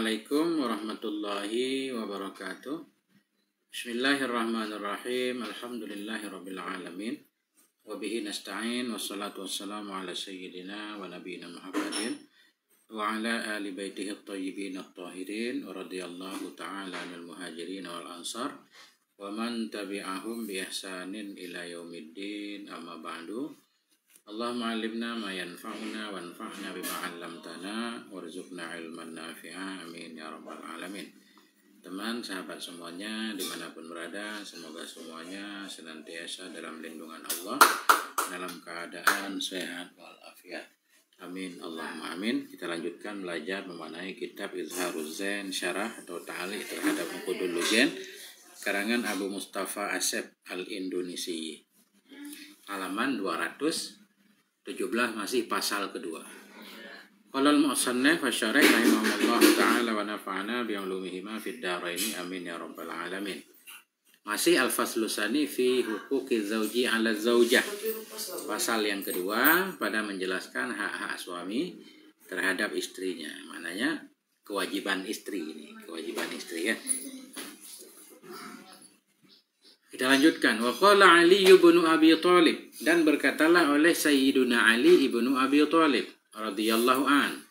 Assalamualaikum warahmatullahi wabarakatuh. Bismillahirrahmanirrahim. Alhamdulillahirabbil alamin. Wa bihi nasta'in wassalatu wassalamu ala sayyidina wa nabiyyina Muhammadin wa ala ali baitihi at-tayyibin at-tahirin wa radhiyallahu ta'ala 'anil muhajirin wal ansar wa man tabi'ahum bi ihsanin ila yaumiddin. Amma ba'du. Allahumma 'allimna ma yanfa'una wanfa'na bima 'allamtana warzuqna ilman nafi'a, amin ya rabbal alamin. Teman, sahabat semuanya dimanapun berada, semoga semuanya senantiasa dalam lindungan Allah, dalam keadaan sehat walafiat, amin Allahumma amin. Kita lanjutkan belajar mengenai kitab Izharuz Zain, syarah atau ta'liq terhadap Uqudul Lujain karangan Abu Mustafa Asep Al-Indonesi, halaman 217, masih pasal kedua. Qala al-mu'sannif asy-syarih rahimahullah ta'ala wa nafa'ana bi 'ulumihima fid dharain, amin ya rabbal alamin. Masih al-faslu tsani fi huquqi zauji 'ala zaujah. Pasal yang kedua pada menjelaskan hak-hak suami terhadap istrinya. Maknanya kewajiban istri ini, kewajiban istri ya. Kita lanjutkan. Wa qala Ali ibn Abi Thalib, dan berkatalah oleh Sayyiduna Ali ibnu Abi Thalib radhiyallahu an.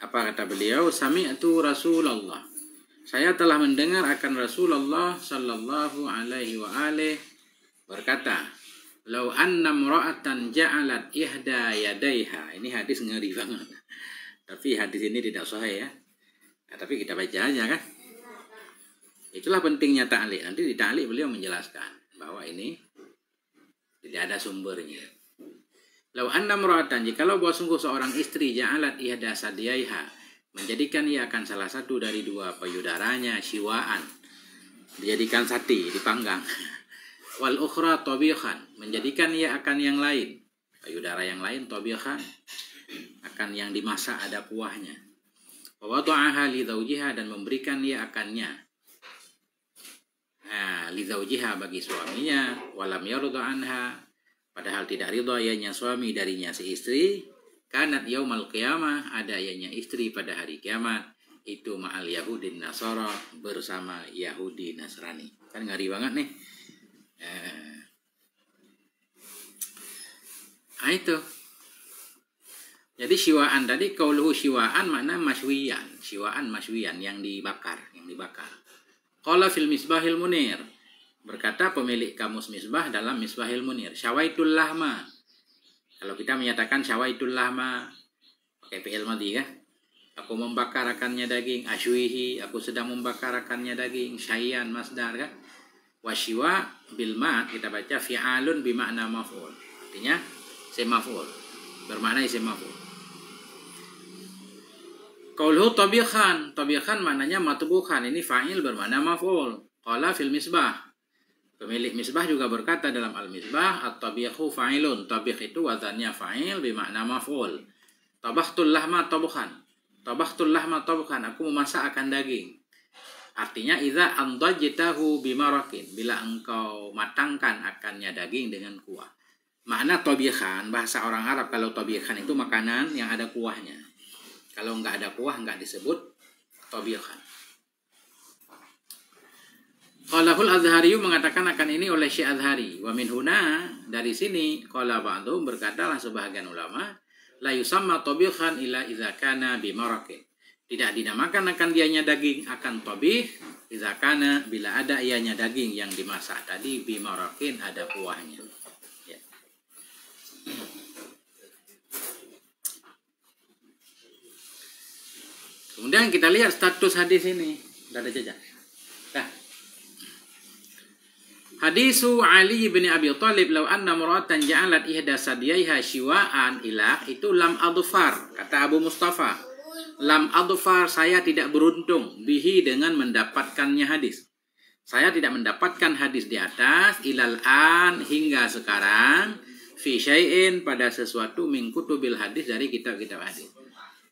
Apa kata beliau? Sami'tu Rasulullah, saya telah mendengar akan Rasulullah sallallahu alaihi wa alihi berkata, "Lau anna imra'atan ja'alat ihda yadaiha." Ini hadis ngeri banget. Tapi hadis ini tidak sahih ya. Nah, tapi kita baca aja kan. Itulah pentingnya ta'liq. Nanti di ta'liq beliau menjelaskan bahwa ini tidak ada sumbernya. Lau anna imra'atan, jikalau bahwa sungguh seorang istri ja'alat ihda sadiyaiha, menjadikan ia akan salah satu dari dua payudaranya siwaan, dijadikan sate, dipanggang. Wal ukhra tabikhan, menjadikan ia akan yang lain, payudara yang lain tabikhan, akan yang dimasak ada kuahnya. Wa wada'aha li zawjiha, dan memberikan ia akannya li zawjiha bagi suaminya, walam yarda anha, padahal tidak ridha ianya suami darinya si istri, kanat yaumal qiyamah, ada ianya istri pada hari kiamat, itu ma'al yahudin nasara, bersama Yahudi Nasrani. Kan ngeri banget nih. Itu. Jadi siwaan tadi, qauluhu siwaan makna masywiyan, siwaan masywiyan, yang dibakar, Qala fil Misbahil Munir, berkata pemilik kamus Misbah dalam Misbahil Munir, syawaitul lahma. Kalau kita menyatakan syawaitul lahma pakai fi'il madhi ya, aku membakar akannya daging, asywihi, aku sedang membakar akannya daging, syai'an masdar kan. Wasyiwa bil ma' kita baca fi'alun bimakna maf'ul, artinya isim maf'ul, bermakna isim maf'ul. Qauluhu tabikhan, tabikhan maknanya matbukhan, ini fa'il bermakna maf'ul. Qala fil Misbah, pemilik Misbah juga berkata dalam Al-Misbah, at-tabikhu fa'ilun, tabikh itu wazannya fa'il bimakna maf'ul. Tabakhtul lahma tabukhan, tabakhtul lahma tabukhan, aku memasak akan daging. Artinya idza andajtahu bimarakin, bila engkau matangkan akannya daging dengan kuah. Makna tabikhan, bahasa orang Arab kalau tabikhan itu makanan yang ada kuahnya. Kalau nggak ada kuah nggak disebut tabikhan. Qalahul Azhari mengatakan akan ini oleh Syekh Azhari. Wa min huna, dari sini qala ba'dhum, berkatalah sebahagian ulama, la yusamma tabikhan illa idza kana bimarakin. Tidak dinamakan akan dianya daging akan tabikh idza kana, bila ada ianya daging yang dimasak tadi bimarakin, ada kuahnya. Ya. Kemudian kita lihat status hadis ini. Sudah ada jejak. Nah. Hadisu Ali bin Abi Thalib, law anna muratan ja'alat ihda sadiyaiha shiwa'an ilah, itu lam adfar, kata Abu Mustafa. Lam adfar, saya tidak beruntung bihi, dengan mendapatkannya hadis. Saya tidak mendapatkan hadis di atas, ilal an, hingga sekarang, fi syai'in, pada sesuatu, min kutubil hadis, dari kitab-kitab hadis.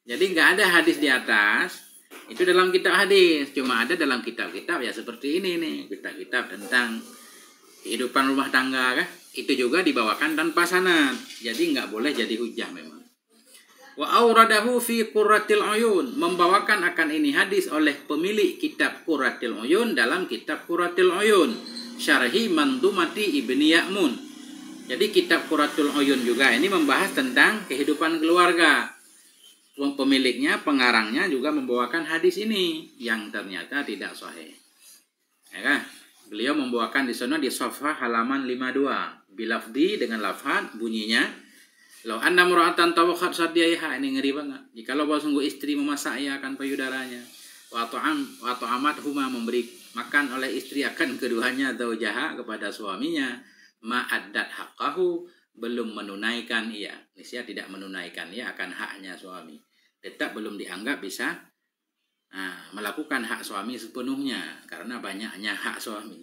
Jadi nggak ada hadis di atas itu dalam kitab hadis, cuma ada dalam kitab-kitab ya seperti ini nih, kitab-kitab tentang kehidupan rumah tangga kan, itu juga dibawakan tanpa sanad, jadi nggak boleh jadi hujah memang. Wa auradahu fi Qurratil Uyun, membawakan akan ini hadis oleh pemilik kitab Qurratil Uyun dalam kitab Qurratil Uyun, syarhi Mandumati Ibni Ya'mun. Jadi kitab Qurratul Uyun juga ini membahas tentang kehidupan keluarga. Pemiliknya, pengarangnya juga membawakan hadis ini yang ternyata tidak sahih. Ya kan? Beliau membawakan di sana di safhah halaman 52. Bilafdi dengan lafaz bunyinya, "Lau anna mura'atan tawakhat sadiyaiha," ini ngeri banget. Jikalau bahwa sungguh istri memasak ia akan payudaranya. Wa ta'amat huma, memberi makan oleh istri akan keduanya zaujaha kepada suaminya, ma'addat haqqahu, belum menunaikan ia. Niscaya tidak menunaikan ia akan haknya suami. Tetap belum dianggap bisa melakukan hak suami sepenuhnya karena banyaknya hak suami.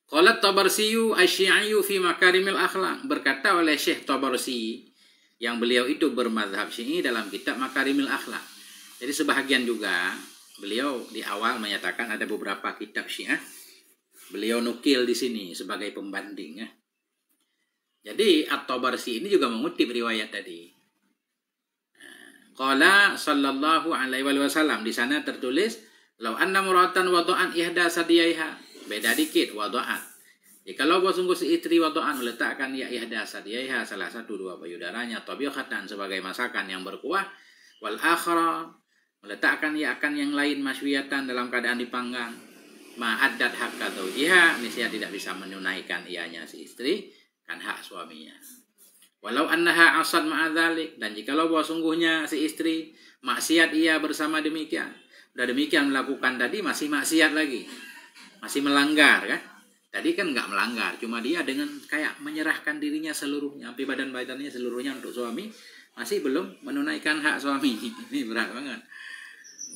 Qalat Tabarsiyu asy-Syi'iyyu fi Makarimil Akhlaq, berkata oleh Syekh Tabarsi yang beliau itu bermazhab Syi'i dalam kitab Makarimil Akhlaq. Jadi sebahagian juga beliau di awal menyatakan ada beberapa kitab Syiah beliau nukil di sini sebagai pembanding ya. Jadi At-Tabarsi ini juga mengutip riwayat tadi. Qala sallallahu alaihi wasallam, di sana tertulis lau anna muratan wada'an ihda sadiyaiha. Beda dikit wada'an. Jikalau sungguh si istri wada'an meletakkan ya ihda sadiyaiha, salah satu dua payudaranya, tabikhatan sebagai masakan yang berkuah, wal akhara meletakkan ya akan yang lain maswiyatan dalam keadaan dipanggang, ma'addat hakka zaujiha, niscaya tidak bisa menunaikan ianya si istri kan hak suaminya. Walau annaha asad ma'adzalik, dan jikalau bahwa sungguhnya si istri maksiat ia bersama demikian. Udah demikian melakukan tadi masih maksiat lagi. Masih melanggar kan? Tadi kan enggak melanggar, cuma dia dengan kayak menyerahkan dirinya seluruhnya, sampai badan-badannya seluruhnya untuk suami, masih belum menunaikan hak suami. Ini berat banget.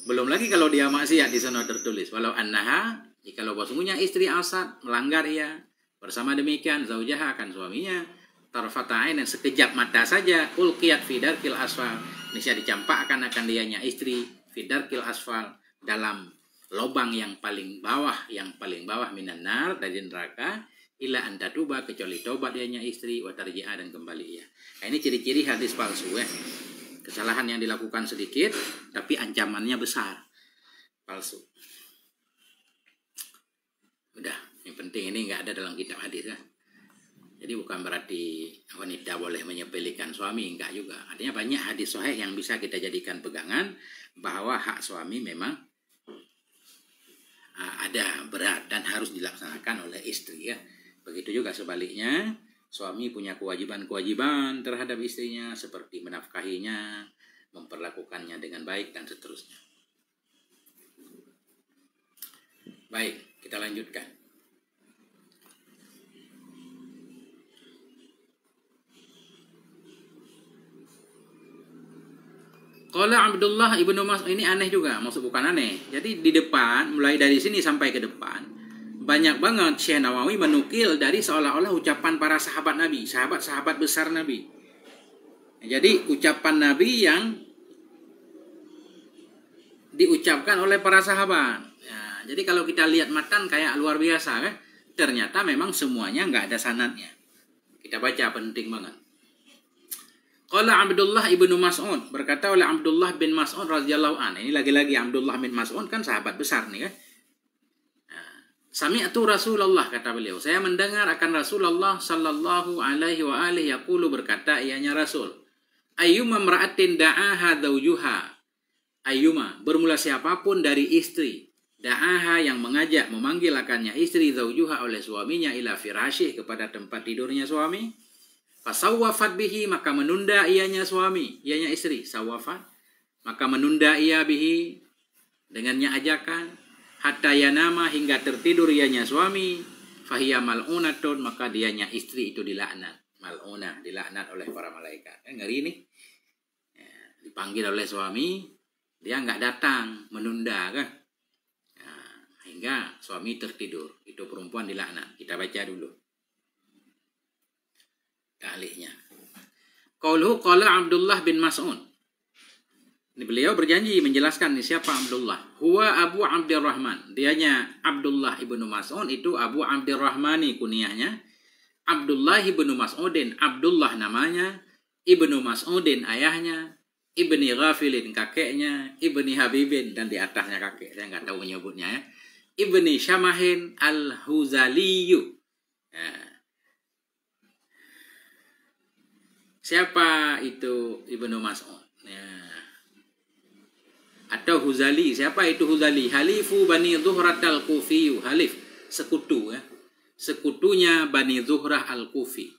Belum lagi kalau dia maksiat, di sana tertulis walau annaha, jikalau bahwa sungguhnya istri asad melanggar ia bersama demikian zaujaha akan suaminya, tarfata ain, yang sekejap mata saja, ulqiyat fi darkil asfal, niscaya dicampakkan akan dianya istri fi darkil asfal, dalam lubang yang paling bawah minan nar, dari neraka, ila anta tuba, kecuali tobat dianya istri, wa tarji'a, dan kembali ia. Nah, ini ciri-ciri hadis palsu ya. Kesalahan yang dilakukan sedikit tapi ancamannya besar. Palsu. Udah. Yang penting ini nggak ada dalam kitab hadis kan. Jadi bukan berarti wanita boleh menyepelekan suami, enggak juga. Artinya banyak hadis sahih yang bisa kita jadikan pegangan bahwa hak suami memang ada berat dan harus dilaksanakan oleh istri ya. Begitu juga sebaliknya, suami punya kewajiban-kewajiban terhadap istrinya seperti menafkahinya, memperlakukannya dengan baik dan seterusnya. Baik, kita lanjutkan. Qala Abdullah ibnu Mas'ud, ini aneh juga, maksud bukan aneh. Jadi di depan, mulai dari sini sampai ke depan, banyak banget Syekh Nawawi menukil dari seolah-olah ucapan para sahabat Nabi, sahabat-sahabat besar Nabi. Jadi ucapan Nabi yang diucapkan oleh para sahabat. Ya, jadi kalau kita lihat matan kayak luar biasa kan, ternyata memang semuanya nggak ada sanadnya. Kita baca, penting banget. Qala Abdullah ibnu Mas'ud, berkata oleh Abdullah bin Mas'ud radhiyallahu anhu. Ini lagi-lagi Abdullah bin Mas'ud kan sahabat besar nih kan. Sami'tu Rasulullah, kata beliau, saya mendengar akan Rasulullah sallallahu alaihi wa alihi yaqulu, berkata ianya Rasul, ayyuma imra'atin da'aha zawjuha, ayyuma, bermula siapapun dari istri, da'aha yang mengajak, memanggil akannya istri, zawjuha oleh suaminya, ila firasyih, kepada tempat tidurnya suami, fasawwafat bihi, maka menunda ianya suami, ianya istri, sawwafat, maka menunda ia bihi, dengannya ajakan, hatta yanama, hingga tertidur ianya suami, fahiya mal'unatun, maka dianya istri itu dilaknat. Mal'unah, dilaknat oleh para malaikat. Ngeri nih. Ya, dipanggil oleh suami, dia nggak datang, menunda kan. Ya, hingga suami tertidur, itu perempuan dilaknat. Kita baca dulu dalihnya. Qauluhu qala Abdullah bin Mas'ud. Ini beliau berjanji menjelaskan ini siapa Abdullah. Huwa Abu Abdurrahman. Dianya Abdullah ibnu Mas'ud itu Abu Abdurrahmani kunyahnya. Abdullah ibnu Mas'udin, Abdullah namanya, ibnu Mas'udin ayahnya, ibni Ghafilin kakeknya, ibni Habibin dan di atasnya kakek, saya nggak tahu menyebutnya ya, ibni Syamahin al-Huzaliyu. Nah, siapa itu ibnu Mas'ud? Atau Huzali, siapa itu Huzali? Halifu Bani Zuhrat al-Kufiyu, halif, sekutu ya. Sekutunya Bani Zuhrah al-Kufi.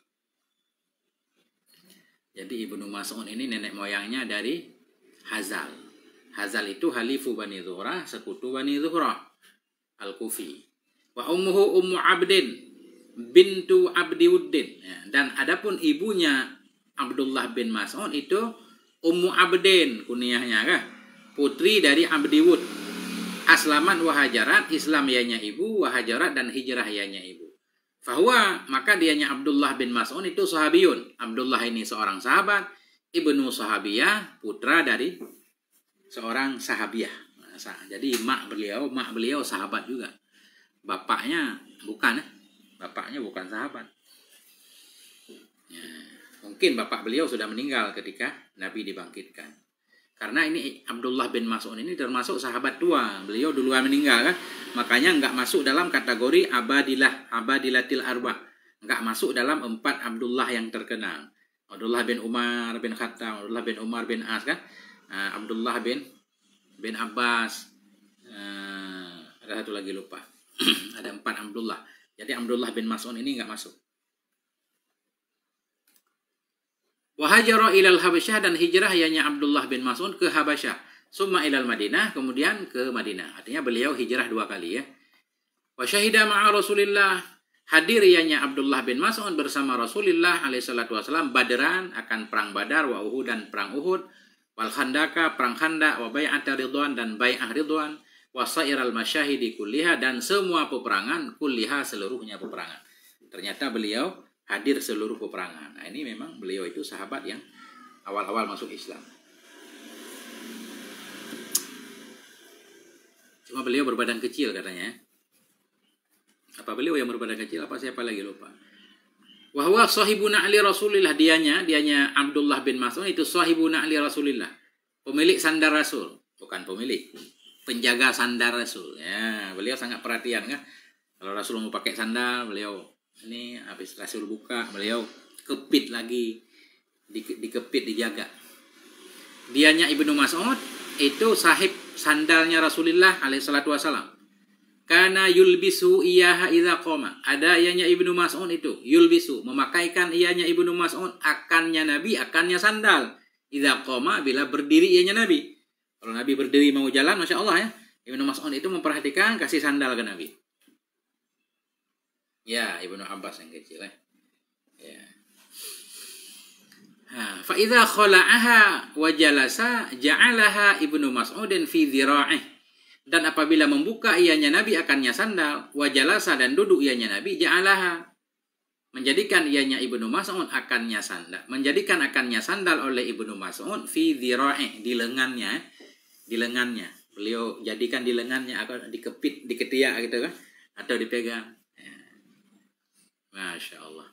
Jadi Ibnu Mas'ud ini nenek moyangnya dari Hazal. Hazal itu halifu Bani Zuhrah, sekutu Bani Zuhrah al-Kufi. Wa ummuhu Ummu Abdin bintu Abdiuddin. Ya, dan adapun ibunya Abdullah bin Mas'ud itu Ummu Abdin kunyahnya kan? Putri dari Abdiwud. Aslaman wa hajarat, Islam ianya ibu, wa hajarat dan hijrah ianya ibu. Fahuwa, maka dianya Abdullah bin Mas'ud itu sahabiyun. Abdullah ini seorang sahabat, ibnu sahabiyah, putra dari seorang sahabiyah. Jadi mak beliau sahabat juga. Bapaknya bukan sahabat. Ya, mungkin bapak beliau sudah meninggal ketika Nabi dibangkitkan. Karena ini Abdullah bin Mas'ud ini termasuk sahabat tua. Beliau duluan meninggal kan. Makanya nggak masuk dalam kategori abadilatil arba. Nggak masuk dalam 4 Abdullah yang terkenal. Abdullah bin Umar bin Khattab, Abdullah bin Umar bin As kan. Abdullah bin Abbas. Ada satu lagi lupa. Ada 4 Abdullah. Jadi Abdullah bin Mas'ud ini nggak masuk. Wahajara ilal Habasyah dan hijrah ianya Abdullah bin Mas'ud ke Habasyah. Summa ilal Madinah, kemudian ke Madinah. Artinya beliau hijrah 2 kali ya. Wa syahida ma'a Rasulillah, hadir ianya Abdullah bin Mas'ud bersama Rasulullah alaihi salatu wasallam Badran, akan perang Badar, wa Uhud dan perang Uhud, wal Khandaka, perang Khandak, wa bai'at Ridwan dan bai'ah Ridwan, wa sa'iral masyahidi kulliha dan semua peperangan kulliha seluruhnya peperangan. Ternyata beliau hadir seluruh peperangan. Nah, ini memang beliau itu sahabat yang awal-awal masuk Islam. Cuma beliau berbadan kecil katanya. Apa beliau yang berbadan kecil? Apa siapa lagi lupa. Wahwa sahibuna ali Rasulillah, dianya Abdullah bin Mas'ud itu sahibuna ali Rasulillah. Pemilik sandar Rasul, bukan pemilik, penjaga sandar Rasul. Ya, beliau sangat perhatian kan. Kalau Rasul mau pakai sandal, beliau ini habis Rasul buka, beliau kepit lagi, dikepit, dijaga. Dianya Ibnu Mas'ud itu sahib sandalnya Rasulullah alaihi salatu wasallam. Karena yulbisu iyaha idza qoma. Ada ianya Ibnu Mas'ud itu yulbisu, memakaikan ianya Ibnu Mas'ud akannya Nabi, akannya sandal. Idza qoma, bila berdiri ianya Nabi. Kalau Nabi berdiri mau jalan, Masya Allah ya, Ibnu Mas'ud itu memperhatikan kasih sandal ke Nabi. Ya, Ibnu Abbas yang kecil ya. Fa idza khala'aha wa jalasa ja'alaha Ibnu Mas'udin fi dhira'ih. Dan apabila membuka ianya Nabi akannya sandal, wa jalasa dan duduk ianya Nabi, ja'alaha, menjadikan ianya Ibnu Mas'ud akannya sandal. Menjadikan akannya sandal oleh Ibnu Mas'ud fi dhira'ih, di lengannya. Beliau jadikan di lengannya, atau dikepit, di ketiak gitu kan, atau dipegang. Masya Allah.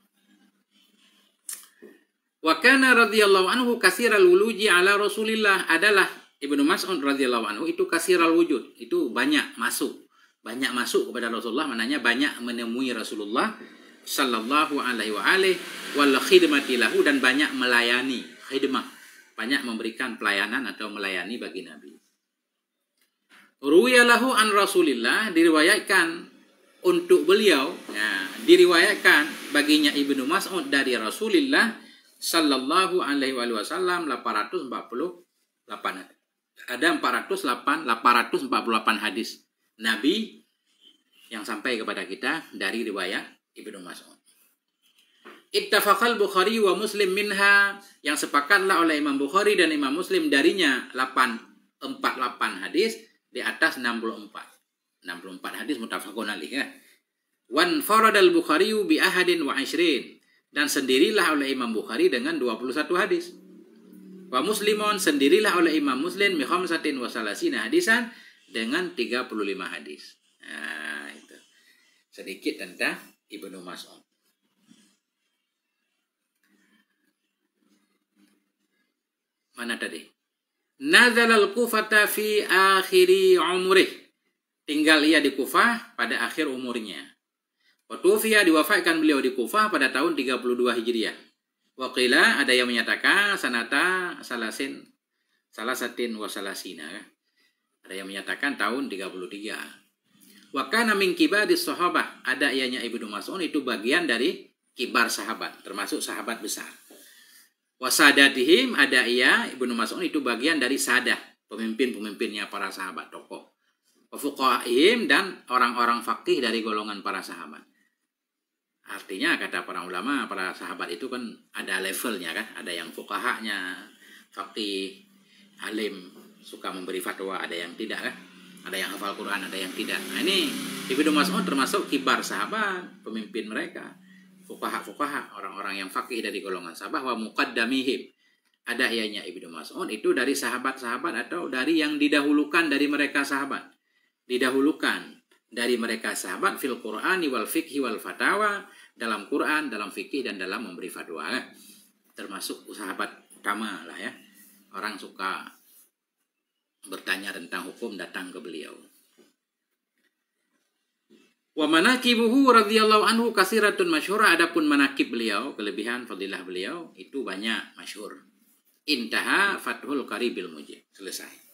Wa kana radhiyallahu anhu kasiral wuluji ala Rasulillah, adalah Ibnu Mas'ud radhiyallahu anhu itu kasiral wujud, itu banyak masuk kepada Rasulullah, maknanya banyak menemui Rasulullah sallallahu alaihi wa alihi wal khidmati lahu, dan banyak melayani, khidmah, banyak memberikan pelayanan atau melayani bagi Nabi. Ruwiya lahu an Rasulillah, diriwayatkan untuk beliau, ya, diriwayatkan baginya Ibnu Mas'ud dari Rasulullah sallallahu alaihi wasallam 848. Ada 848 hadis Nabi yang sampai kepada kita dari riwayat Ibnu Mas'ud. Ittafaqal Bukhari wa Muslim minha, yang sepakatlah oleh Imam Bukhari dan Imam Muslim darinya 48 hadis di atas 64 hadis muttafaqun alaih ya. Wan faradal Bukhari bi ahadin wa 20, dan sendirilah oleh Imam Bukhari dengan 21 hadis. Wa Muslimun, sendirilah oleh Imam Muslim bi khamsatin wa salasina hadisan, dengan 35 hadis. Nah, itu sedikit tentang Ibnu Mas'ud. mana tadi? Nazalal Kufata fi akhiri umrih. Tinggal ia di Kufah pada akhir umurnya. Wa tufiya, diwafatkan beliau di Kufah pada tahun 32 Hijriah. Wa qila, ada yang menyatakan sanata salasin salasatin wa salasina. Ada yang menyatakan tahun 33. Wa kana min kibadis sahabah, ada ianya Ibnu Mas'ud itu bagian dari kibar sahabat, termasuk sahabat besar. Wasadatihim, ada ia Ibnu Mas'ud itu bagian dari sadah, pemimpin-pemimpinnya para sahabat, tokoh. Wafuqaihim, dan orang-orang faqih dari golongan para sahabat. Artinya kata para ulama, para sahabat itu kan ada levelnya kan, ada yang fuqahanya, faqih, alim, suka memberi fatwa, ada yang tidak kan, ada yang hafal Quran, ada yang tidak. Nah ini Ibnu Mas'ud termasuk kibar sahabat, pemimpin mereka. Fuqaha, orang-orang yang faqih dari golongan sahabat. Wa muqaddamihim, ada ianya Ibnu Mas'ud itu dari sahabat-sahabat atau dari yang didahulukan dari mereka sahabat. Didahulukan dari mereka sahabat fil Qur'ani wal fiqhi wal fatawa, dalam Quran, dalam fikih, dan dalam memberi fatwa. Termasuk sahabat utama lah ya. Orang suka bertanya tentang hukum datang ke beliau. Wa manakibuhu radhiyallahu anhu kasiratun masyhura, adapun manakib beliau, kelebihan fadilah beliau itu banyak masyhur. Intaha Fathul Qaribil Mujib, selesai.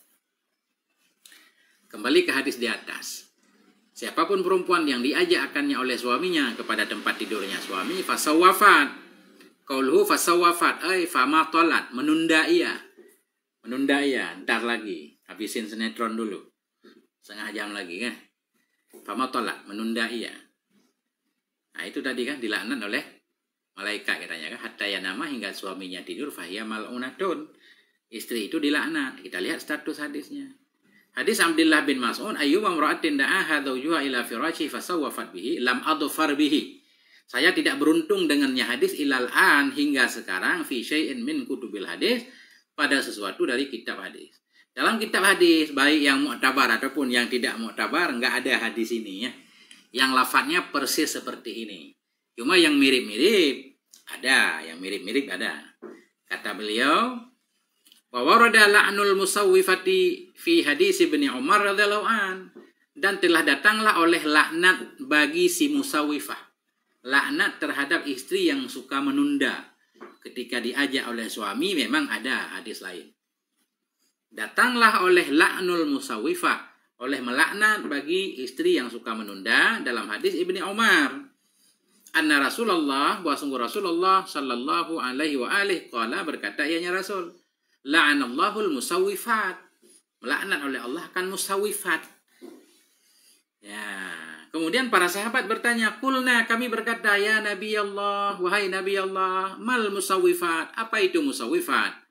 Kembali ke hadis di atas. Siapapun perempuan yang diajak akannya oleh suaminya kepada tempat tidurnya suami, fasawafat. Qauluhu fasawafat, ay famatolat, menunda ia. Menunda ia, ntar lagi. Habisin sinetron dulu. Setengah jam lagi kan. Fama tolak, menunda ia. Nah itu tadi kan dilaknat oleh malaikat katanya kan. Hatta ya nama, hingga suaminya tidur, fahiyya mal'unatun. Istri itu dilaknat. Kita lihat status hadisnya. Hadis Abdullah bin Mas'ud, ayyuma imra'atin da'aha zawjuha ila firashi fasawwafat bihi lam adfar bihi. Saya tidak beruntung dengannya hadis ilal an, hingga sekarang, fi syai'in min kutubil hadis, pada sesuatu dari kitab hadis. Dalam kitab hadis, baik yang mu'tabar ataupun yang tidak mu'tabar, nggak ada hadis ini ya. Yang lafadznya persis seperti ini. Cuma yang mirip-mirip ada, yang mirip-mirip ada. Kata beliau, wa warada la'nul musawwifati fi hadis Ibnu Umar radhiyallahu an, dan telah datanglah oleh laknat bagi si musawwifah. Laknat terhadap istri yang suka menunda. Ketika diajak oleh suami, memang ada hadis lain. Datanglah oleh la'nul musawwifah, oleh melaknat bagi istri yang suka menunda, dalam hadis Ibnu Umar. Anna Rasulullah, bahwa sungguh Rasulullah sallallahu alaihi wa alihi qala, berkata ianya Rasul, la'anallahul musawwifat, melaknat oleh Allah kan musawwifat. Ya, kemudian para sahabat bertanya, kulna, kami berkata, ya Nabi Allah, wahai Nabi Allah, mal musawwifat, apa itu musawwifat?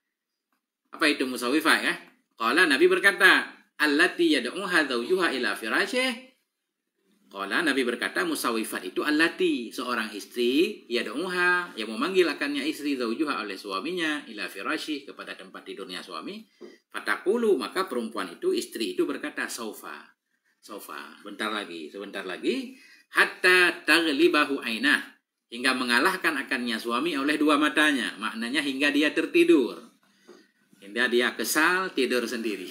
Apa itu musawwifat ya? Qala, Nabi berkata, allati yad'uha zawjuha ila firasyih. Qala, Nabi berkata, musawwifat itu allati, seorang istri, yad'uha, yang memanggil akannya istri, zawjuha, oleh suaminya, ila firasyih, kepada tempat tidurnya suami. Fatakulu, maka perempuan itu, istri itu berkata, saufa, sebentar lagi, hatta taghlibahu ainah, hingga mengalahkan akannya suami oleh dua matanya. Maknanya hingga dia tertidur. Hingga dia kesal, tidur sendiri.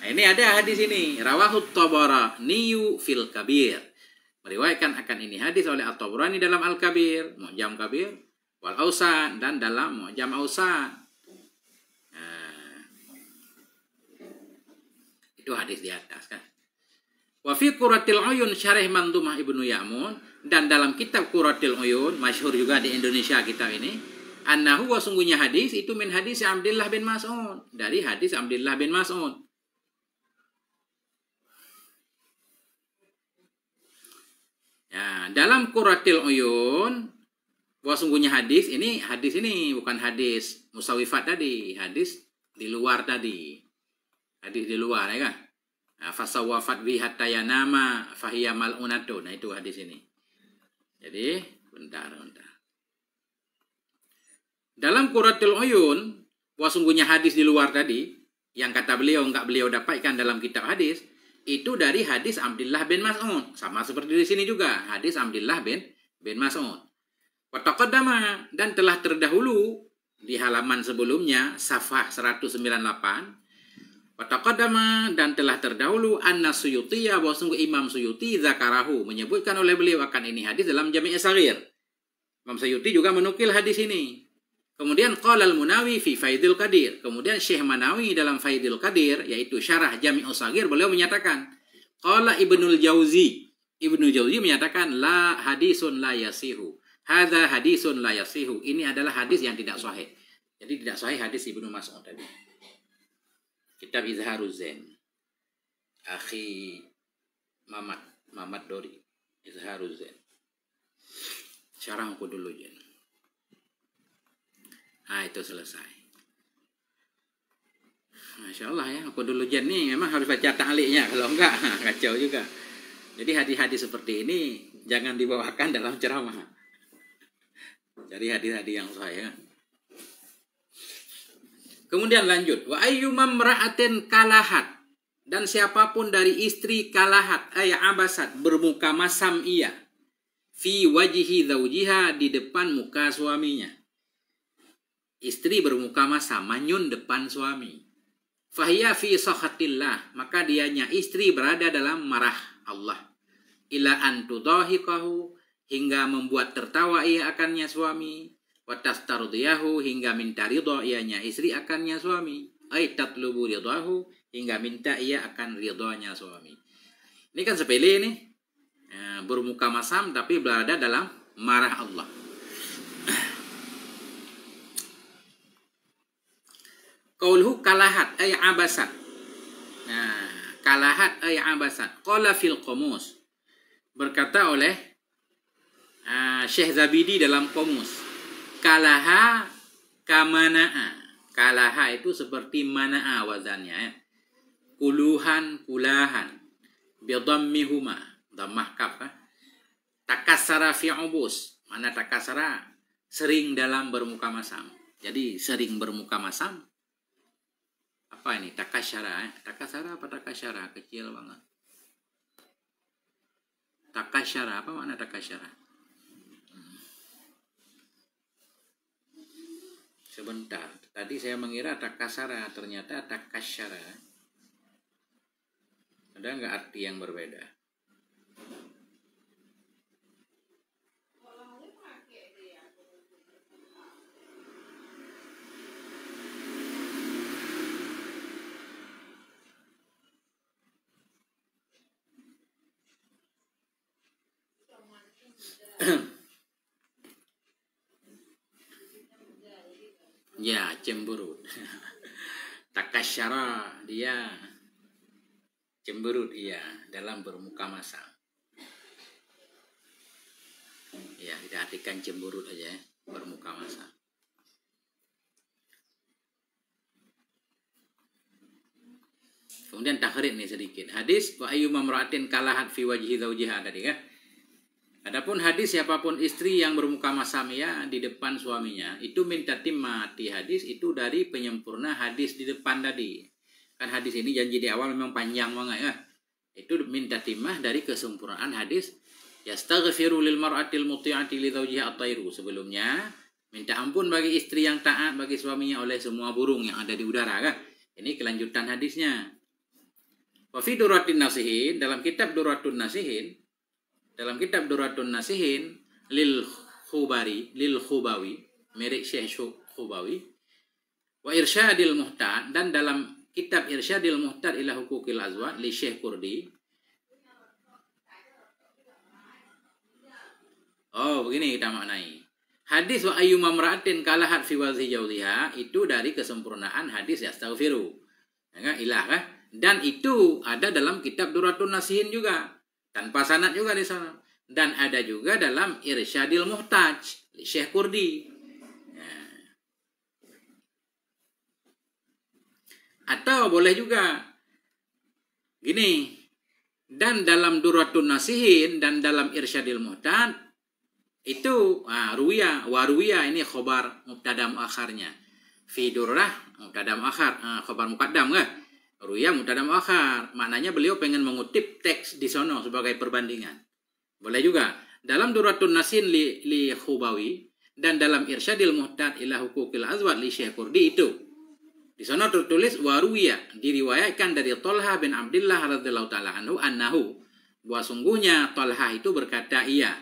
Nah, ini ada hadis ini. Rawahu Tabarani fil Kabir. Meriwayatkan akan ini hadis oleh At-Tabarani dalam Al-Kabir, Mu'jam Kabir, wal Awsat, dan dalam Mu'jam Awsat. Nah, itu hadis di atas kan. Wa fi Qurratil Uyun syarih Mandhumah Ibnu Ya'mun, dan dalam kitab Qurratil Uyun, masyhur juga di Indonesia kitab ini, annahu, wa sungguhnya hadis itu min hadis Abdullah bin Mas'ud, dari hadis Abdullah bin Mas'ud. Ya, dalam Qurratil Uyun, wa sungguhnya hadis ini bukan hadis musawwifat tadi, hadis di luar tadi. Hadis di luar ya kan? Nah, fasawwafat bi hatta yanama fahiya mal'unatun. Nah, itu hadis ini. Jadi, bentar. Dalam Qurratul Uyun, bahwa sungguhnya hadis di luar tadi, yang kata beliau enggak beliau dapatkan dalam kitab hadis, itu dari hadis Abdullah bin Mas'ud. Sama seperti di sini juga, hadis Abdullah bin Mas'ud. Wa taqaddama, dan telah terdahulu di halaman sebelumnya safhah 198. Wataqaddama dan telah terdahulu anna Suyutiya bahwa sungguh Imam Suyuti zakarahu menyebutkan oleh beliau akan ini hadis dalam Jami' As-Shaghir. Imam Suyuti juga menukil hadis ini. Kemudian qala al-Munawi fi Faidul Qadir. Kemudian Syekh Manawi dalam Faidul Qadir yaitu syarah Jami' As-Shaghir beliau menyatakan qala Ibnul Jauzi. Ibnu Jauzi menyatakan la hadisun la yasihu. Hadza hadisun la yasihu. Ini adalah hadis yang tidak sahih. Jadi tidak sahih hadis Ibnu Mas'ud tadi. Kitab Izharuz Zain. Akhi Mamat Dori. Izharuz Zain. Syarah aku dulu Jen. Nah itu selesai. Masya Allah ya, aku dulu Jen nih memang harus baca ta'liqnya. Kalau enggak kacau juga. Jadi hadis-hadis seperti ini jangan dibawakan dalam ceramah. Jadi hadis-hadis yang sahih. Kemudian lanjut, wa ayyumam ra'atin kalahat, dan siapapun dari istri kalahat abasat bermuka masam ia fi wajhi zawjiha di depan muka suaminya. Istri bermuka masam manyun depan suami. Fahiya fi sakhatillah, maka dianya istri berada dalam marah Allah. Ila an tudahiqahu, hingga membuat tertawa ia akannya suami. Watastardiyahu, hingga minta ridha ianya istri akannya suami. Ay tatlubu ridahu, hingga minta ia akan ridhanya suami. Ini kan sepele nih. Bermuka masam tapi berada dalam marah Allah. Qauluhu kalahat ay abasat. Nah, kalahat ay abasat. Qala fil qamus. Berkata oleh Syekh Zabidi dalam qamus. Kalaha kamana'a. Kalaha itu seperti mana'a wazannya. Kuluhan, kulahan. Bidammihuma. Dhammah kaf. Takassara fi ubus. Mana takassara? Sering dalam bermuka masam. Jadi sering bermuka masam. Apa ini? Takasyara. Takassara apa takasyara? Kecil banget. Takasyara. Apa makna takasyara? Sebentar, tadi saya mengira takasara, ternyata takasyara. Ada nggak arti yang berbeda? Ya, cemberut. Takasyara, dia cemberut ia dalam bermuka masam. Ya, kita artikan cemberut aja ya, bermuka masam. Kemudian takhrid nih sedikit. Hadis wa ayyuma imra'atin kalahat fi wajhi zawjiha tadi kan. Adapun hadis siapapun istri yang bermuka masam ya di depan suaminya, itu minta timmati hadis itu dari penyempurna hadis di depan tadi. Kan hadis ini janji di awal memang panjang banget ya. Itu minta timmah dari kesempurnaan hadis. Yastaghfiru lil mar'atil muti'ati li zawjiha at-tayru. Sebelumnya minta ampun bagi istri yang taat bagi suaminya oleh semua burung yang ada di udara kan. Ini kelanjutan hadisnya. Wa fi Duratin Nasihin, dalam kitab Duratun Nasihin, lil Khubawi, merek Syekh Khubawi, wa Irsyadil Muhtad, dan dalam kitab Irsyadil Muhtad ila Hukukil Azwaj li Syekh Kurdi. Oh, begini kita maknai. Hadis wa ayyuma imra'atin kalahat fi wajhi zawjiha itu dari kesempurnaan hadis yastaghfiru. Ya, ilah kan? Dan itu ada dalam kitab Duratun Nasihin juga. Tanpa sanad juga di sana. Dan ada juga dalam Irsyadil Muhtaj Syekh Kurdi. Ya. Atau boleh juga gini. Dan dalam Duratun Nasihin dan dalam Irsyadil Muhtaj itu waruya ini khobar mubtada muakharnya. Fi durrah mubtada muakhar, khobar muqaddam kan? Ruya mubtada muakhar. Maknanya beliau pengen mengutip teks di sono sebagai perbandingan. Boleh juga. Dalam Duratun Nasihin li Khubawi, Dan dalam Irsyadil Muhtad ila Hukukil Azwaj li Syekh Qurdi itu di sana tertulis waruya, diriwayatkan dari Thalhah bin Abdullah radhiyallahu taala anhu bahwa sungguhnya Thalhah itu berkata iya.